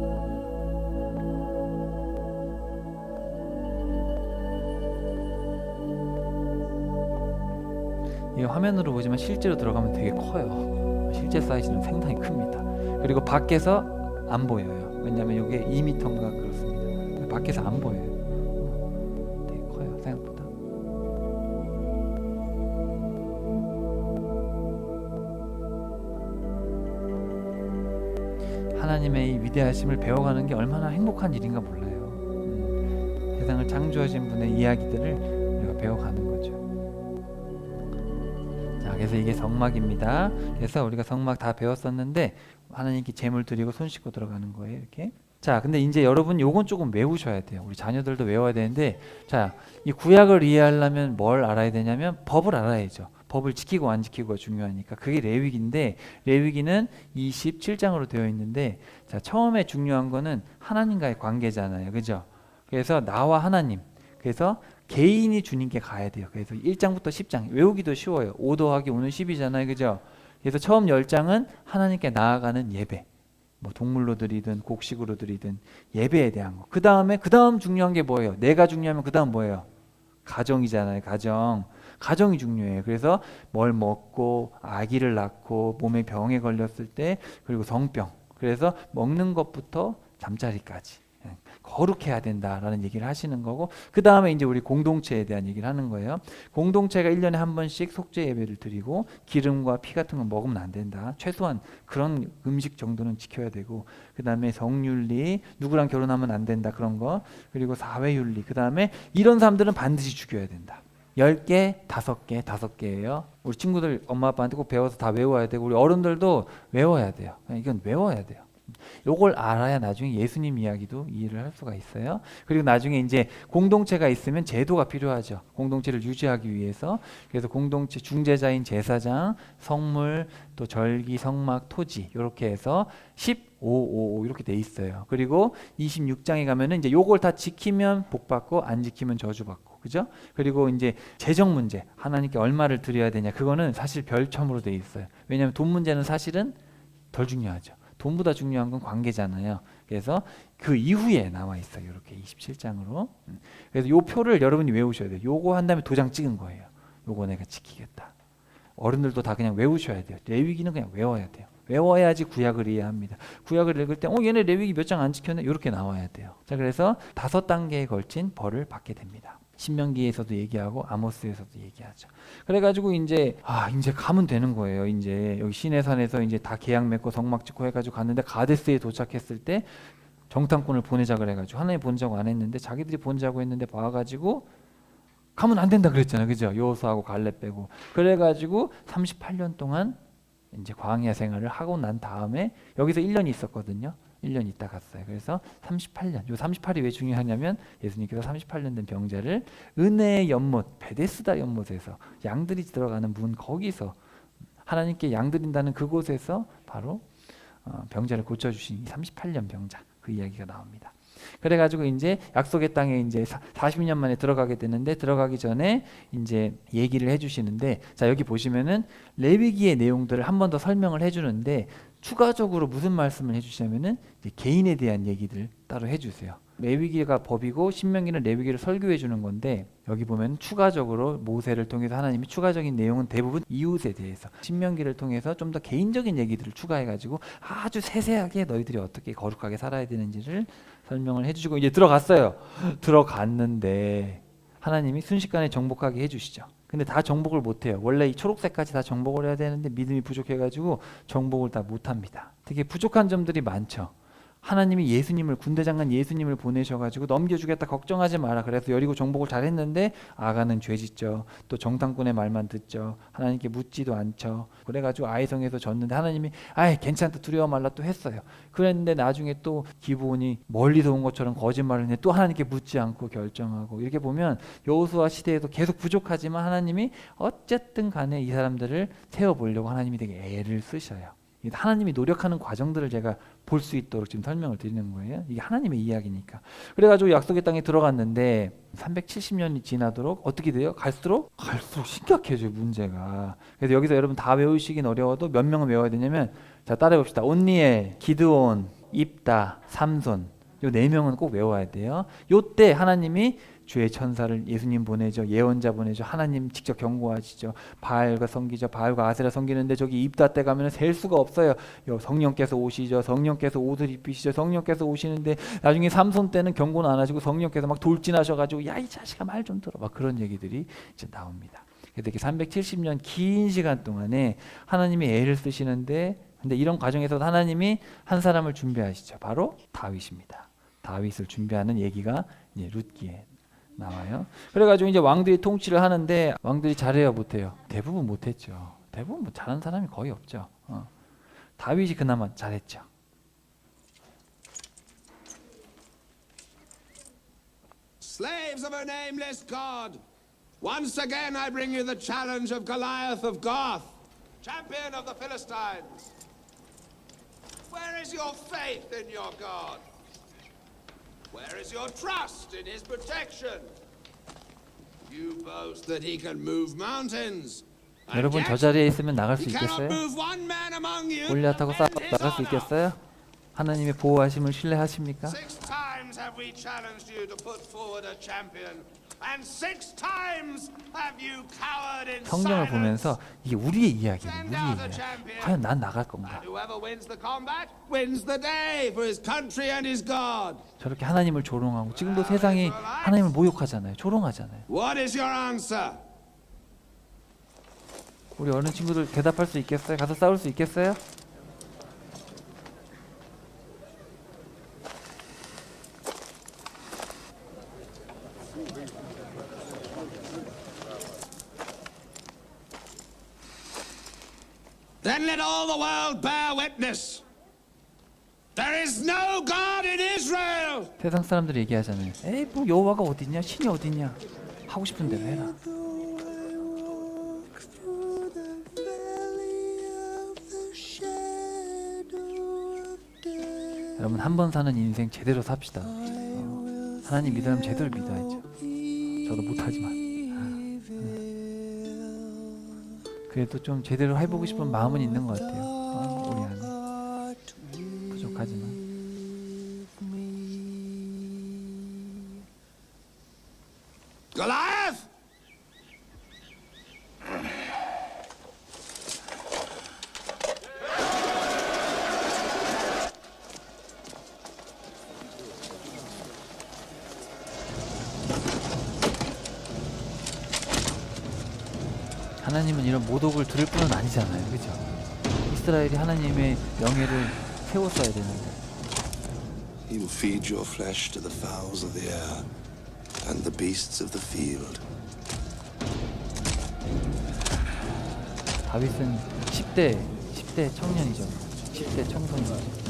이 화면으로 보지만 실제로 들어가면 되게 커요. 실제 사이즈는 상당히 큽니다. 그리고 밖에서 안 보여요. 왜냐하면 이게 2m인가 그렇습니다. 밖에서 안 보여요. 되게 커요, 생각보다. 하나님의 이 위대하심을 배워가는 게 얼마나 행복한 일인가 몰라요. 세상을 창조하신 분의 이야기들을 우리가 배워가는 거죠. 자, 그래서 이게 성막입니다. 그래서 우리가 성막 다 배웠었는데 하나님께 제물 드리고 손 씻고 들어가는 거예요, 이렇게. 자, 근데 이제 여러분 요건 조금 외우셔야 돼요. 우리 자녀들도 외워야 되는데, 자, 이 구약을 이해하려면 뭘 알아야 되냐면 법을 알아야죠. 법을 지키고 안 지키고가 중요하니까. 그게 레위기인데, 레위기는 27장으로 되어 있는데, 자, 처음에 중요한 거는 하나님과의 관계잖아요, 그죠? 그래서 나와 하나님, 그래서 개인이 주님께 가야 돼요. 그래서 1장부터 10장 외우기도 쉬워요. 5 더하기 5는 10이잖아요, 그죠? 그래서 처음 10장은 하나님께 나아가는 예배, 뭐 동물로 드리든 곡식으로 드리든 예배에 대한 거. 그 다음 중요한 게 뭐예요? 내가 중요하면 그 다음 뭐예요? 가정이잖아요. 가정이 중요해요. 그래서 뭘 먹고 아기를 낳고 몸에 병에 걸렸을 때, 그리고 성병, 그래서 먹는 것부터 잠자리까지 거룩해야 된다라는 얘기를 하시는 거고, 그 다음에 이제 우리 공동체에 대한 얘기를 하는 거예요. 공동체가 1년에 한 번씩 속죄 예배를 드리고 기름과 피 같은 거 먹으면 안 된다. 최소한 그런 음식 정도는 지켜야 되고, 그 다음에 성윤리, 누구랑 결혼하면 안 된다, 그런 거. 그리고 사회윤리, 그 다음에 이런 사람들은 반드시 죽여야 된다. 10개, 5개예요. 우리 친구들 엄마 아빠한테 꼭 배워서 다 외워야 되고, 우리 어른들도 외워야 돼요. 이건 외워야 돼요. 요걸 알아야 나중에 예수님 이야기도 이해를 할 수가 있어요. 그리고 나중에 이제 공동체가 있으면 제도가 필요하죠. 공동체를 유지하기 위해서. 그래서 공동체 중재자인 제사장, 성물, 또 절기, 성막, 토지, 이렇게 해서 15, 이렇게 돼 있어요. 그리고 26장에 가면은 이제 요걸 다 지키면 복 받고 안 지키면 저주 받고, 그죠? 그리고 이제 재정 문제, 하나님께 얼마를 드려야 되냐, 그거는 사실 별첨으로 돼 있어요. 왜냐하면 돈 문제는 사실은 덜 중요하죠. 돈보다 중요한 건 관계잖아요. 그래서 그 이후에 나와 있어요. 이렇게 27장으로. 그래서 요 표를 여러분이 외우셔야 돼요. 요거 한 다음에 도장 찍은 거예요. 요거 내가 지키겠다. 어른들도 다 그냥 외우셔야 돼요. 레위기는 그냥 외워야 돼요. 외워야지 구약을 이해합니다. 구약을 읽을 때 얘네 레위기 몇 장 안 지켰네, 이렇게 나와야 돼요. 자, 그래서 5단계에 걸친 벌을 받게 됩니다. 신명기에서도 얘기하고 아모스에서도 얘기하죠. 그래가지고 이제 가면 되는 거예요. 이제 여기 시내산에서 이제 다 계약 맺고 성막 짓고 해가지고 갔는데, 가데스에 도착했을 때 정탐꾼을 보내자 그래가지고, 하나님 본자고 안 했는데 자기들이 본자고 했는데 봐가지고 가면 안 된다 그랬잖아요, 그죠? 여호수아하고 갈렙 빼고. 그래가지고 38년 동안 이제 광야 생활을 하고 난 다음에 여기서 1년이 있었거든요. 1년 있다 갔어요. 그래서 38년. 요 38이 왜 중요하냐면 예수님께서 38년 된 병자를 은혜의 연못, 베데스다 연못에서, 양들이 들어가는 문, 거기서 하나님께 양 드린다는 그곳에서 바로 병자를 고쳐주신 이 38년 병자, 그 이야기가 나옵니다. 그래가지고 이제 약속의 땅에 이제 40년 만에 들어가게 되는데, 들어가기 전에 이제 얘기를 해주시는데, 자, 여기 보시면은 레위기의 내용들을 한 번 더 설명을 해주는데, 추가적으로 무슨 말씀을 해주시냐면은 이제 개인에 대한 얘기들 따로 해주세요. 레위기가 법이고 신명기는 레위기를 설교해 주는 건데, 여기 보면 추가적으로 모세를 통해서 하나님이 추가적인 내용은 대부분 이웃에 대해서, 신명기를 통해서 좀 더 개인적인 얘기들을 추가해가지고 아주 세세하게 너희들이 어떻게 거룩하게 살아야 되는지를 설명을 해주시고 이제 들어갔어요. 들어갔는데 하나님이 순식간에 정복하게 해주시죠. 근데 다 정복을 못해요. 원래 이 초록색까지 다 정복을 해야 되는데 믿음이 부족해가지고 정복을 다 못합니다. 되게 부족한 점들이 많죠. 하나님이 예수님을, 군대장관 예수님을 보내셔가지고 넘겨주겠다, 걱정하지 마라, 그래서 여리고 정복을 잘했는데 아가는 죄짓죠. 또 정탐꾼의 말만 듣죠. 하나님께 묻지도 않죠. 그래가지고 아이성에서 졌는데 하나님이 괜찮다, 두려워 말라 또 했어요. 그랬는데 나중에 또 기브온이 멀리서 온 것처럼 거짓말을 했는데 또 하나님께 묻지 않고 결정하고, 이렇게 보면 여호수아 시대에도 계속 부족하지만 하나님이 어쨌든 간에 이 사람들을 세워보려고 하나님이 되게 애를 쓰셔요. 하나님이 노력하는 과정들을 제가 볼 수 있도록 지금 설명을 드리는 거예요. 이게 하나님의 이야기니까. 그래가지고 약속의 땅에 들어갔는데 370년이 지나도록 어떻게 돼요? 갈수록 심각해져요, 문제가. 그래서 여기서 여러분 다 외우시긴 어려워도 몇 명은 외워야 되냐면, 자, 따라해 봅시다. 온니엘, 기드온, 입다, 삼손, 요 4명은 꼭 외워야 돼요. 요때 하나님이 주의 천사를 예수님 보내죠. 예언자 보내죠. 하나님 직접 경고하시죠. 바알과 섬기죠. 바알과 아세라 섬기는데 저기 입다 때 가면 셀 수가 없어요. 성령께서 오시죠. 성령께서 옷을 입히시죠. 성령께서 오시는데 나중에 삼손 때는 경고는 안 하시고 성령께서 막 돌진하셔가지고 야 이 자식아 말 좀 들어 막 그런 얘기들이 이제 나옵니다. 그래서 이렇게 370년 긴 시간 동안에 하나님이 애를 쓰시는데 근데 이런 과정에서도 하나님이 한 사람을 준비하시죠. 바로 다윗입니다. 다윗을 준비하는 얘기가 이제 룻기에 나와요. 그래가지고 이제 왕들이 통치를 하는데 왕들이 잘해요, 못해요? 대부분 못했죠. 대부분 뭐 잘하는 사람이 거의 없죠. 다윗이 그나마 잘했죠. Slaves of a nameless god, once again I bring you the challenge of Goliath of Gath, champion of the Philistines. Where is your faith in your God? Where is your trust in his protection? You boast that he can move mountains. and 여러분 yet 저 자리에 있으면 나갈 수 he cannot 있겠어요? move one man among you 골리앗하고 to 싸워 defend his 나갈 수 honor. 있겠어요? 하나님의 보호하심을 신뢰하십니까? 6 times have we challenged you to put forward a champion, and 6 times have you cowered in 성경을 silence. 보면서 이게 우리의 이야기예요. 우리의 이야기. 과연 난 나갈 건가? And whoever wins the combat wins the day for his country and his God. 저렇게 하나님을 조롱하고 지금도 세상이 하나님을 모욕하잖아요. 조롱하잖아요. What is your answer? 우리 어린 친구들 대답할 수 있겠어요? 가서 싸울 수 있겠어요? Then let all the world bear witness. There is no God in Israel. 세상 사람들이 얘기하잖아요. 에이 뭐 여호와가 어딨냐? 신이 어딨냐? 하고 싶은 대로 해라. 여러분 한 번 사는 인생 제대로 삽시다. 하나님 믿으면 제대로 믿어야죠. 저도 못하지만 그래도 좀 제대로 해보고 싶은 마음은 있는 것 같아요. 우리 안에 부족하지만 Goliath! 하나님은 이런 모독을 들을 뿐은 아니잖아요. 그죠? 이스라엘이 하나님의 명예를 세웠어야 되는데 He will feed your flesh to the fowls of the air and the beasts of the field. 다윗은 10대 청년이죠. 10대 청소년이죠.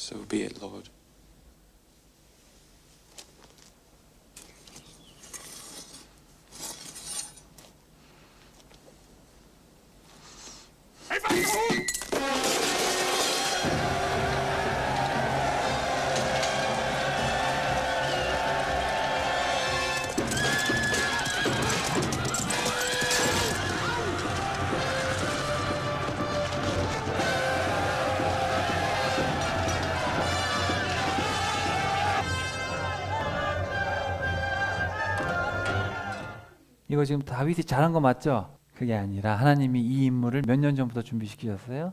So be it, Lord. 이거 지금 다윗이 잘한 거 맞죠? 그게 아니라 하나님이 이 인물을 몇 년 전부터 준비시키셨어요?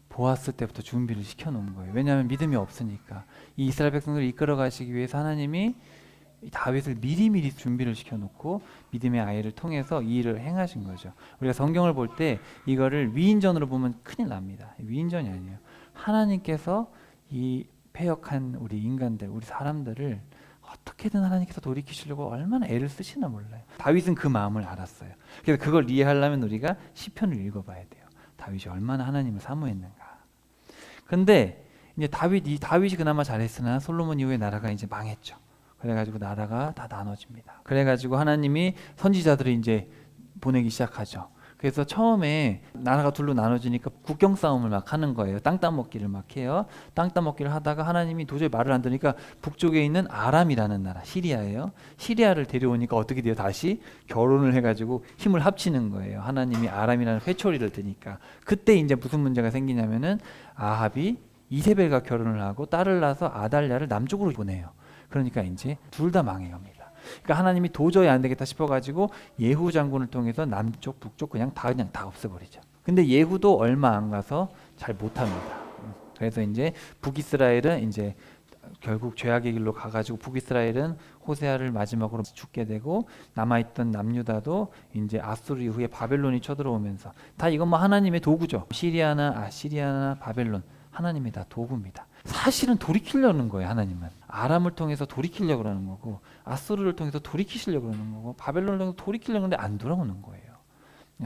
보았을 때부터 준비를 시켜놓은 거예요. 왜냐하면 믿음이 없으니까. 이 이스라엘 백성들을 이끌어 가시기 위해서 하나님이 다윗을 미리미리 준비를 시켜놓고 믿음의 아이를 통해서 이 일을 행하신 거죠. 우리가 성경을 볼 때 이거를 위인전으로 보면 큰일 납니다. 위인전이 아니에요. 하나님께서 이 패역한 우리 인간들, 우리 사람들을 어떻게든 하나님께서 돌이키시려고 얼마나 애를 쓰시나 몰라요. 다윗은 그 마음을 알았어요. 그래서 그걸 이해하려면 우리가 시편을 읽어봐야 돼요. 다윗이 얼마나 하나님을 사모했는가. 근데 이제 다윗이 그나마 잘했으나 솔로몬 이후에 나라가 이제 망했죠. 그래가지고 나라가 다 나눠집니다. 그래가지고 하나님이 선지자들을 이제 보내기 시작하죠. 그래서 처음에 나라가 둘로 나눠지니까 국경 싸움을 막 하는 거예요. 땅 따먹기를 막 해요. 땅 따먹기를 하다가 하나님이 도저히 말을 안 들으니까 북쪽에 있는 아람이라는 나라, 시리아예요. 시리아를 데려오니까 어떻게 돼요? 다시 결혼을 해가지고 힘을 합치는 거예요. 하나님이 아람이라는 회초리를 드니까. 그때 이제 무슨 문제가 생기냐면은 아합이 이세벨과 결혼을 하고 딸을 낳아서 아달랴를 남쪽으로 보내요. 그러니까 이제 둘 다 망해갑니다. 그러니까 하나님이 도저히 안 되겠다 싶어가지고 예후 장군을 통해서 남쪽, 북쪽 그냥 다 없애버리죠. 근데 예후도 얼마 안 가서 잘 못합니다. 그래서 이제 북이스라엘은 이제 결국 죄악의 길로 가가지고 북이스라엘은 호세아를 마지막으로 죽게 되고 남아있던 남유다도 이제 아수르 이후에 바벨론이 쳐들어오면서 다 이건 뭐 하나님의 도구죠. 시리아나 아시리아나 바벨론 하나님의 다 도구입니다. 사실은 돌이키려는 거예요. 하나님은 아람을 통해서 돌이키려고 그러는 거고 아수르를 통해서 돌이키시려고 그러는 거고 바벨론을 통해서 돌이키려고 하는데 안 돌아오는 거예요.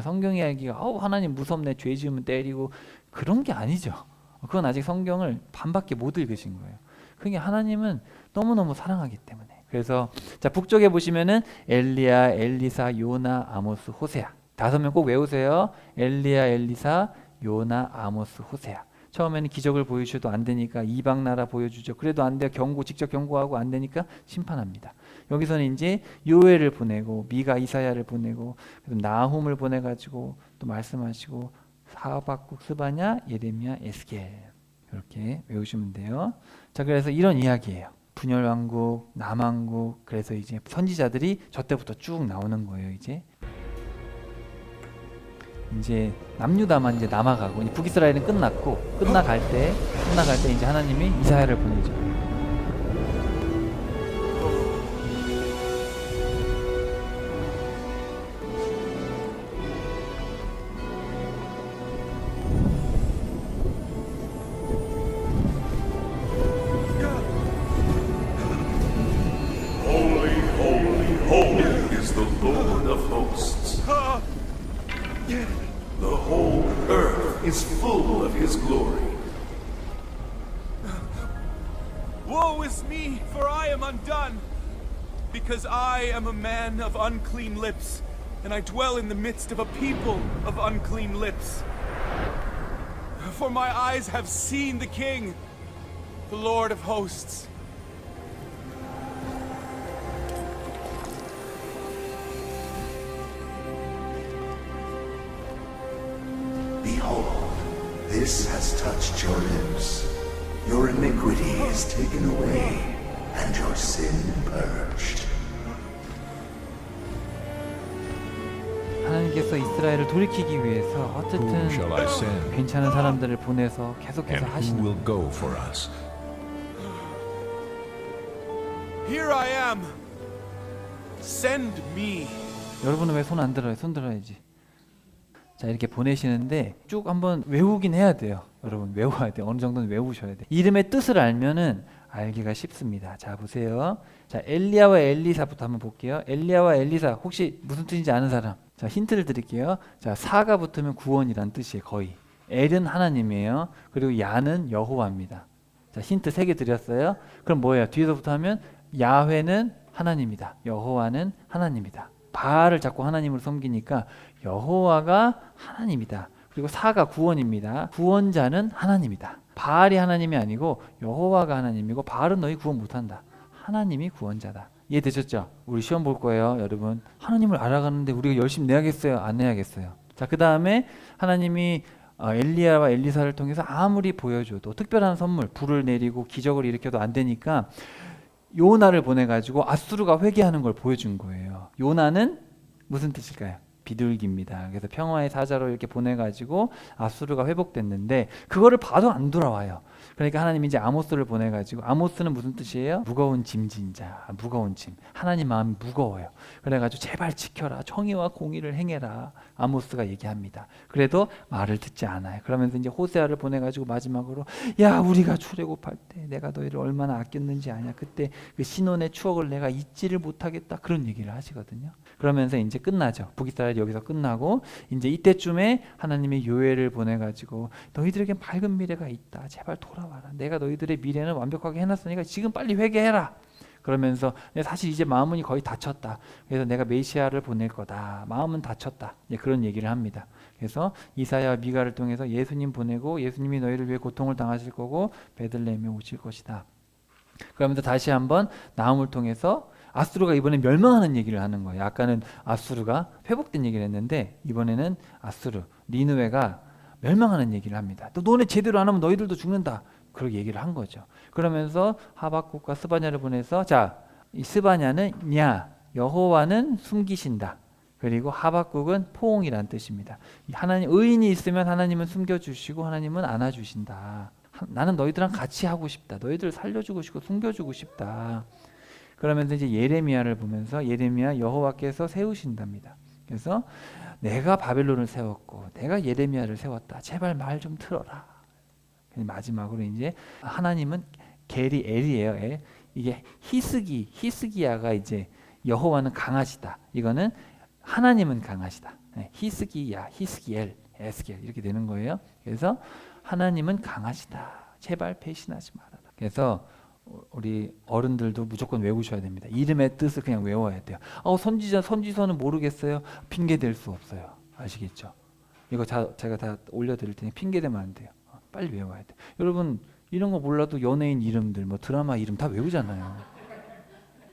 성경 이야기가 하나님 무섭네, 죄 지으면 때리고 그런 게 아니죠. 그건 아직 성경을 반밖에 못 읽으신 거예요. 그게 하나님은 너무너무 사랑하기 때문에. 그래서 자 북쪽에 보시면은 엘리야, 엘리사, 요나, 아모스, 호세아 5명 꼭 외우세요. 엘리야, 엘리사, 요나, 아모스, 호세아. 처음에는 기적을 보여주셔도 안 되니까 이방 나라 보여주죠. 그래도 안 돼요. 직접 경고하고 안 되니까 심판합니다. 여기서는 이제 요엘을 보내고 미가 이사야를 보내고 나훔을 보내가지고 또 말씀하시고 하박국, 스바냐, 예레미야, 에스겔 이렇게 외우시면 돼요. 자, 그래서 이런 이야기예요. 분열 왕국, 남왕국. 그래서 이제 선지자들이 저 때부터 쭉 나오는 거예요. 이제 남유다만 이제 남아가고 북이스라엘은 끝나갈 때 이제 하나님이 이사야를 보내죠. Holy, holy, holy is the Lord of hosts. The whole earth is full of his glory. Woe is me, for I am undone, because I am a man of unclean lips, and I dwell in the midst of a people of unclean lips. For my eyes have seen the King, the Lord of hosts. Behold, this has touched your lips. Your iniquity is taken away, and your sin purged. 하나님께서 이스라엘을 돌이키기 위해서 어쨌든 괜찮은 사람들을 보내서 계속해서 하시는 will go for us? Here I am. Send me. 여러분은 왜 손 안 들어요? 손 들어야지. 자, 이렇게 보내시는데 쭉 한번 외우긴 해야 돼요. 여러분 외워야 돼요. 어느 정도는 외우셔야 돼요. 이름의 뜻을 알면은 알기가 쉽습니다. 자, 보세요. 자, 엘리야와 엘리사부터 한번 볼게요. 엘리야와 엘리사 혹시 무슨 뜻인지 아는 사람? 자, 힌트를 드릴게요. 자, 사가 붙으면 구원이란 뜻이에요. 거의. 엘은 하나님이에요. 그리고 야는 여호와입니다. 자, 힌트 3개 드렸어요. 그럼 뭐예요? 뒤에서부터 하면 야훼는 하나님이다. 여호와는 하나님이다. 바알을 자꾸 하나님으로 섬기니까 여호와가 하나님이다. 그리고 4가 구원입니다. 구원자는 하나님이다. 바알이 하나님이 아니고 여호와가 하나님이고 바알은 너희 구원 못한다. 하나님이 구원자다. 이해되셨죠? 우리 시험 볼 거예요, 여러분. 하나님을 알아가는데 우리가 열심히 내야겠어요? 안 내야겠어요? 자, 그 다음에 하나님이 엘리야와 엘리사를 통해서 아무리 보여줘도 특별한 선물, 불을 내리고 기적을 일으켜도 안 되니까 요나를 보내가지고 아수르가 회개하는 걸 보여준 거예요. 요나는 무슨 뜻일까요? 비둘기입니다. 그래서 평화의 사자로 이렇게 보내가지고 아수르가 회복됐는데 그거를 봐도 안 돌아와요. 그러니까 하나님이 이제 아모스를 보내가지고, 아모스는 무슨 뜻이에요? 무거운 짐진 자, 무거운 짐. 하나님 마음이 무거워요. 그래가지고 제발 지켜라, 정의와 공의를 행해라, 아모스가 얘기합니다. 그래도 말을 듣지 않아요. 그러면서 이제 호세아를 보내가지고 마지막으로, 야, 우리가 출애굽할 때 내가 너희를 얼마나 아꼈는지 아냐, 그때 그 신혼의 추억을 내가 잊지를 못하겠다, 그런 얘기를 하시거든요. 그러면서 이제 끝나죠. 북이스라엘이 여기서 끝나고 이제 이때쯤에 하나님이 요엘을 보내가지고 너희들에게 밝은 미래가 있다, 제발 돌아와라, 내가 너희들의 미래는 완벽하게 해놨으니까 지금 빨리 회개해라. 그러면서 사실 이제 마음은 거의 다쳤다, 그래서 내가 메시아를 보낼 거다, 마음은 다쳤다, 그런 얘기를 합니다. 그래서 이사야와 미가를 통해서 예수님 보내고 예수님이 너희를 위해 고통을 당하실 거고 베들레헴에 오실 것이다. 그러면서 다시 한번 나훔을 통해서 아수르가 이번에 멸망하는 얘기를 하는 거예요. 아까는 아수르가 회복된 얘기를 했는데 이번에는 아수르, 니느웨가 멸망하는 얘기를 합니다. 또 너네 제대로 안 하면 너희들도 죽는다, 그렇게 얘기를 한 거죠. 그러면서 하박국과 스바냐를 보내서, 자, 이 스바냐는 냐, 여호와는 숨기신다. 그리고 하박국은 포옹이란 뜻입니다. 하나님, 의인이 있으면 하나님은 숨겨주시고 하나님은 안아주신다. 나는 너희들랑 같이 하고 싶다. 너희들을 살려주고 싶고 숨겨주고 싶다. 그러면서 이제 예레미야를 보면서 예레미야 여호와께서 세우신답니다. 그래서 내가 바벨론을 세웠고 내가 예레미야를 세웠다, 제발 말 좀 들어라. 마지막으로 이제 하나님은 게리 엘이에요. 엘. 이게 히스기야가 이제 여호와는 강하시다, 이거는 하나님은 강하시다. 히스기야, 히스기엘, 에스겔 이렇게 되는 거예요. 그래서 하나님은 강하시다, 제발 배신하지 말아라. 그래서 우리 어른들도 무조건 외우셔야 됩니다. 이름의 뜻을 그냥 외워야 돼요. 선지서는 모르겠어요. 핑계 댈 수 없어요. 아시겠죠? 이거 제가 다 올려드릴 테니 핑계 대면 안 돼요. 빨리 외워야 돼요. 여러분 이런 거 몰라도 연예인 이름들, 뭐 드라마 이름 다 외우잖아요.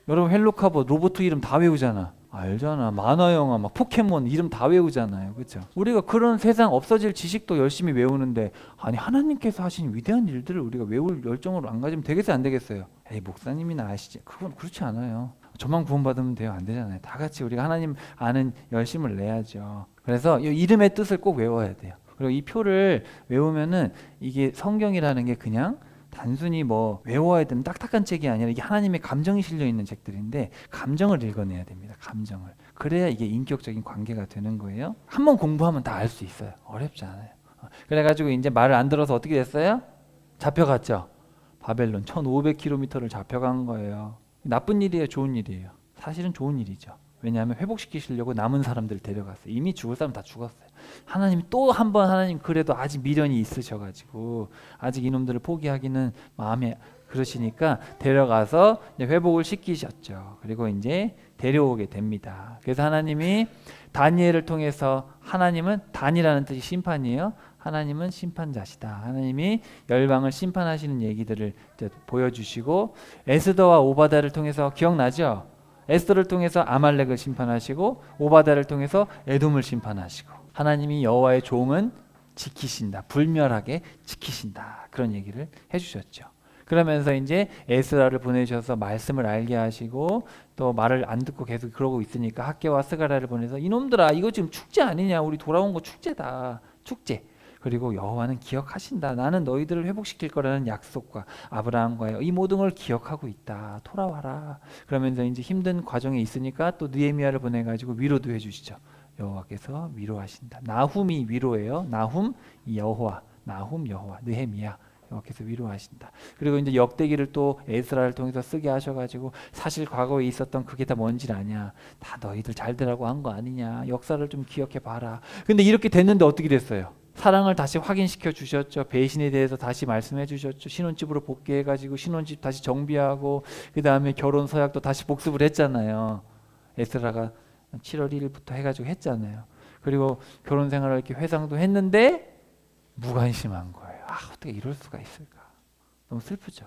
여러분 헬로카보 로봇 이름 다 외우잖아. 알잖아. 만화 영화 막 포켓몬 이름 다 외우잖아요. 그렇죠? 우리가 그런 세상 없어질 지식도 열심히 외우는데, 아니 하나님께서 하신 위대한 일들을 우리가 외울 열정으로 안 가지면 되겠어요, 안 되겠어요? 에이, 목사님이나 아시지? 그건 그렇지 않아요. 저만 구원받으면 돼요? 안 되잖아요. 다 같이 우리가 하나님 아는 열심을 내야죠. 그래서 이 이름의 뜻을 꼭 외워야 돼요. 그리고 이 표를 외우면은 이게 성경이라는 게 그냥 단순히 뭐 외워야 되는 딱딱한 책이 아니라 이게 하나님의 감정이 실려 있는 책들인데 감정을 읽어내야 됩니다. 감정을. 그래야 이게 인격적인 관계가 되는 거예요. 한번 공부하면 다 알 수 있어요. 어렵지 않아요. 그래가지고 이제 말을 안 들어서 어떻게 됐어요? 잡혀갔죠. 바벨론 1500km를 잡혀간 거예요. 나쁜 일이에요, 좋은 일이에요? 사실은 좋은 일이죠. 왜냐하면 회복시키시려고 남은 사람들을 데려갔어요. 이미 죽을 사람 다 죽었어요. 하나님이 또 한 번, 하나님 그래도 아직 미련이 있으셔가지고 아직 이놈들을 포기하기는 마음에 그러시니까 데려가서 이제 회복을 시키셨죠. 그리고 이제 데려오게 됩니다. 그래서 하나님이 다니엘을 통해서, 하나님은 단이라는 뜻이 심판이에요. 하나님은 심판자시다. 하나님이 열방을 심판하시는 얘기들을 이제 보여주시고, 에스더와 오바다를 통해서 기억나죠? 에스더를 통해서 아말렉을 심판하시고 오바다를 통해서 에돔을 심판하시고, 하나님이 여호와의 종은 지키신다, 불멸하게 지키신다, 그런 얘기를 해주셨죠. 그러면서 이제 에스라를 보내셔서 말씀을 알게 하시고, 또 말을 안 듣고 계속 그러고 있으니까 학개와 스가랴를 보내서 이놈들아, 이거 지금 축제 아니냐, 우리 돌아온 거 축제다, 축제. 그리고 여호와는 기억하신다. 나는 너희들을 회복시킬 거라는 약속과 아브라함과의 이 모든 걸 기억하고 있다. 돌아와라. 그러면서 이제 힘든 과정에 있으니까 또 느헤미야를 보내가지고 위로도 해주시죠. 여호와께서 위로하신다. 나훔이 위로예요. 나훔 여호와, 나훔 여호와, 느헤미야. 여호와께서 위로하신다. 그리고 이제 역대기를 또 에스라를 통해서 쓰게 하셔가지고, 사실 과거에 있었던 그게 다 뭔지 아냐, 다 너희들 잘 되라고 한 거 아니냐, 역사를 좀 기억해 봐라. 근데 이렇게 됐는데 어떻게 됐어요? 사랑을 다시 확인시켜 주셨죠. 배신에 대해서 다시 말씀해 주셨죠. 신혼집으로 복귀해가지고 신혼집 다시 정비하고 그 다음에 결혼 서약도 다시 복습을 했잖아요. 에스라가 7월 1일부터 해가지고 했잖아요. 그리고 결혼 생활을 이렇게 회상도 했는데 무관심한 거예요. 어떻게 이럴 수가 있을까? 너무 슬프죠.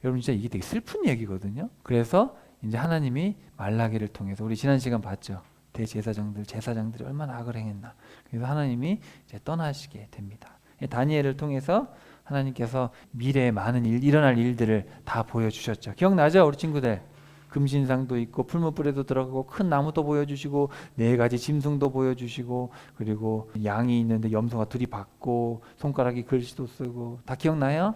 여러분 진짜 이게 되게 슬픈 얘기거든요. 그래서 이제 하나님이 말라기를 통해서 우리 지난 시간 봤죠. 제사장들이 얼마나 악을 행했나. 그래서 하나님이 이제 떠나시게 됩니다. 다니엘을 통해서 하나님께서 미래에 많은 일어날 일들을 다 보여주셨죠. 기억나죠, 우리 친구들? 금신상도 있고 풀무불에도 들어가고 큰 나무도 보여주시고 4가지 짐승도 보여주시고 그리고 양이 있는데 염소가 둘이 받고 손가락이 글씨도 쓰고 다 기억나요?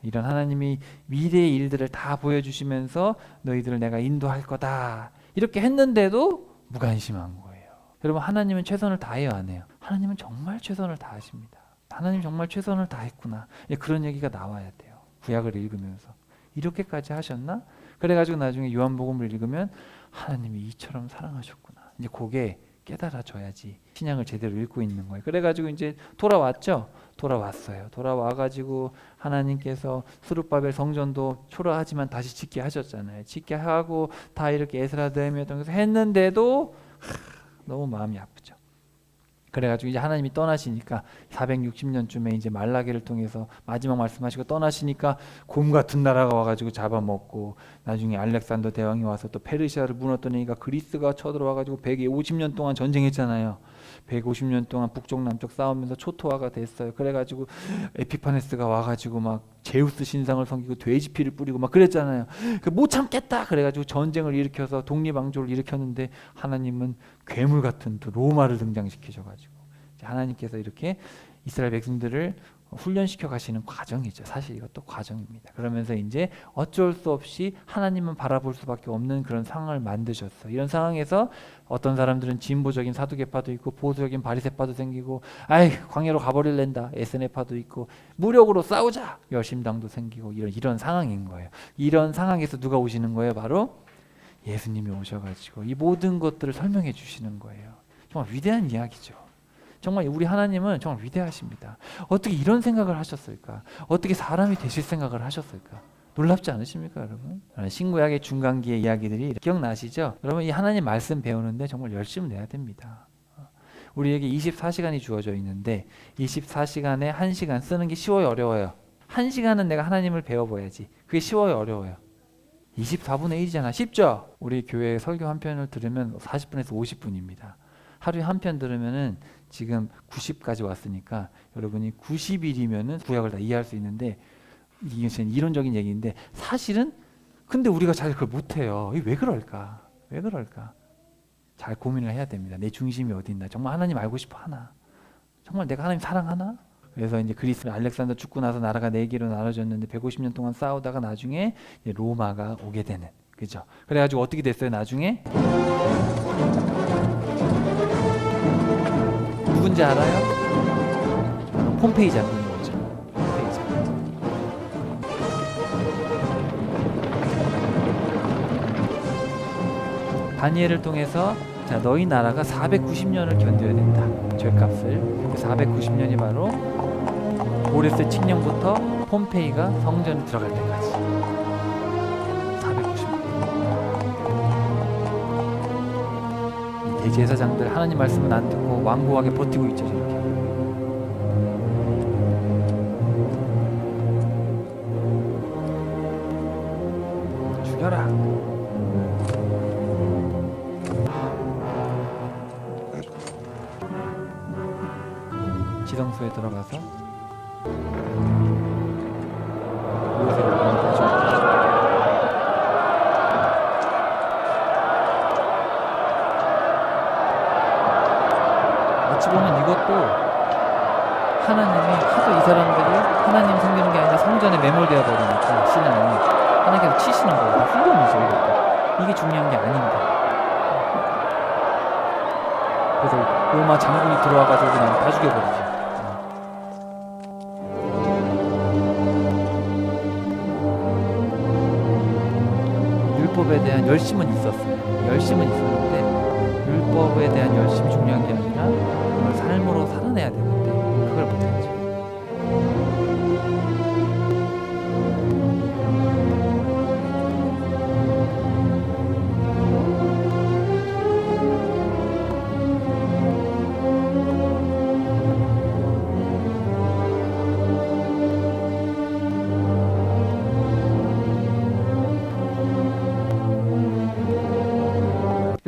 이런 하나님이 미래의 일들을 다 보여주시면서 너희들을 내가 인도할 거다 이렇게 했는데도 무관심한 거예요. 여러분 하나님은 최선을 다해요, 안 해요? 하나님은 정말 최선을 다하십니다. 하나님 정말 최선을 다했구나. 그런 얘기가 나와야 돼요. 구약을 읽으면서 이렇게까지 하셨나? 그래가지고 나중에 요한복음을 읽으면 하나님이 이처럼 사랑하셨구나. 이제 그게 깨달아져야지 신약을 제대로 읽고 있는 거예요. 그래가지고 이제 돌아왔죠. 돌아왔어요. 돌아와가지고 하나님께서 스룹바벨 성전도 초라하지만 다시 짓게 하셨잖아요. 짓게 하고 다 이렇게 에스라 느헤미야 통해서 했는데도 너무 마음이 아프죠. 그래가지고 이제 하나님이 떠나시니까 460년쯤에 이제 말라기를 통해서 마지막 말씀하시고 떠나시니까 곰 같은 나라가 와가지고 잡아먹고 나중에 알렉산더 대왕이 와서 또 페르시아를 무너뜨리니까 그리스가 쳐들어와가지고 150년 동안 전쟁했잖아요. 150년 동안 북쪽 남쪽 싸우면서 초토화가 됐어요. 그래가지고 에피파네스가 와가지고 막 제우스 신상을 섬기고 돼지 피를 뿌리고 막 그랬잖아요. 못 참겠다 그래가지고 전쟁을 일으켜서 독립왕조를 일으켰는데 하나님은 괴물 같은 또 로마를 등장시키셔가지고 하나님께서 이렇게 이스라엘 백성들을 훈련시켜 가시는 과정이죠. 사실 이것도 과정입니다. 그러면서 이제 어쩔 수 없이 하나님은 바라볼 수밖에 없는 그런 상황을 만드셨어. 이런 상황에서 어떤 사람들은 진보적인 사두개파도 있고 보수적인 바리새파도 생기고 광야로 가버릴랜다 에스네파도 있고 무력으로 싸우자 열심당도 생기고 이런 상황인 거예요. 이런 상황에서 누가 오시는 거예요? 바로 예수님이 오셔가지고 이 모든 것들을 설명해 주시는 거예요. 정말 위대한 이야기죠. 정말 우리 하나님은 정말 위대하십니다. 어떻게 이런 생각을 하셨을까? 어떻게 사람이 되실 생각을 하셨을까? 놀랍지 않으십니까, 여러분? 신구약의 중간기의 이야기들이 기억나시죠? 여러분 이 하나님 말씀 배우는데 정말 열심을 내야 됩니다. 우리에게 24시간이 주어져 있는데 24시간에 1시간 쓰는 게 쉬워요, 어려워요? 1시간은 내가 하나님을 배워봐야지. 그게 쉬워요, 어려워요? 24분의 1이잖아. 쉽죠? 우리 교회 설교 한 편을 들으면 40분에서 50분입니다. 하루에 한 편 들으면은 지금 90까지 왔으니까 여러분이 90일이면은 구약을 다 이해할 수 있는데 이게 이론적인 얘기인데 사실은 근데 우리가 잘 그걸 못해요. 이게 왜 그럴까? 왜 그럴까? 잘 고민을 해야 됩니다. 내 중심이 어디 있나? 정말 하나님 알고 싶어 하나? 정말 내가 하나님 사랑하나? 그래서 이제 그리스 알렉산더 죽고 나서 나라가 4개로 나눠졌는데 150년 동안 싸우다가 나중에 이제 로마가 오게 되는 그죠? 그래가지고 어떻게 됐어요? 나중에 누군지 알아요? 폼페이 장군인 거죠. 폼페이 장군. 다니엘을 통해서 자 너희 나라가 490년을 견뎌야 된다. 죄값을. 490년이 바로 고레스 칙령부터 폼페이가 성전에 들어갈 때까지 490년. 이 대제사장들 하나님 말씀은 안 듣고 완고하게 버티고 있죠. 저렇게. 죽여라. 지성소에 들어가서 요새를 어찌 보면 이것도 하나님이 하도 이 사람들이 하나님 섬기는 게 아니라 성전에 매몰되어 버리니까 신앙이 하나님께서 치시는 거예요. 훈련이죠. 이것도. 이게 중요한 게 아닌데. 그래서 로마 장군이 들어와가지고 그냥 다 죽여버리죠. 율법에 대한 열심은 있었어요. 열심은 있었는데 율법에 대한 열심이 중요한 게 아니라 그걸 삶으로 살아내야 되는데 그걸 못했죠.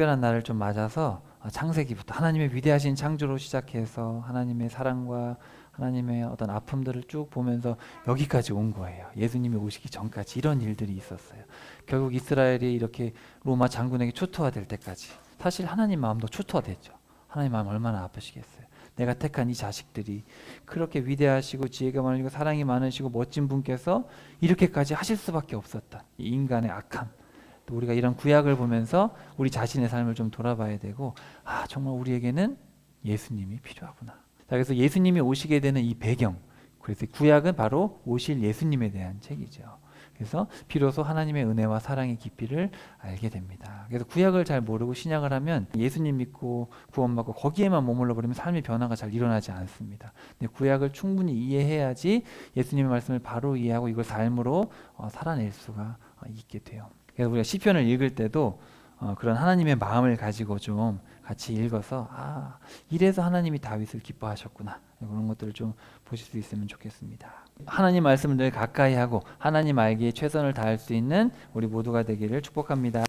특별한 날을 좀 맞아서 창세기부터 하나님의 위대하신 창조로 시작해서 하나님의 사랑과 하나님의 어떤 아픔들을 쭉 보면서 여기까지 온 거예요. 예수님이 오시기 전까지 이런 일들이 있었어요. 결국 이스라엘이 이렇게 로마 장군에게 초토화될 때까지 사실 하나님 마음도 초토화됐죠. 하나님 마음 얼마나 아프시겠어요. 내가 택한 이 자식들이 그렇게 위대하시고 지혜가 많으시고 사랑이 많으시고 멋진 분께서 이렇게까지 하실 수밖에 없었다. 이 인간의 악함. 또 우리가 이런 구약을 보면서 우리 자신의 삶을 좀 돌아봐야 되고 정말 우리에게는 예수님이 필요하구나. 자, 그래서 예수님이 오시게 되는 이 배경, 그래서 구약은 바로 오실 예수님에 대한 책이죠. 그래서 비로소 하나님의 은혜와 사랑의 깊이를 알게 됩니다. 그래서 구약을 잘 모르고 신약을 하면 예수님 믿고 구원받고 거기에만 머물러 버리면 삶의 변화가 잘 일어나지 않습니다. 근데 구약을 충분히 이해해야지 예수님의 말씀을 바로 이해하고 이걸 삶으로 살아낼 수가 있게 돼요. 그래서 우리가 시편을 읽을 때도 그런 하나님의 마음을 가지고 좀 같이 읽어서 이래서 하나님이 다윗을 기뻐하셨구나, 그런 것들을 좀 보실 수 있으면 좋겠습니다. 하나님 말씀을 늘 가까이 하고 하나님 알기에 최선을 다할 수 있는 우리 모두가 되기를 축복합니다.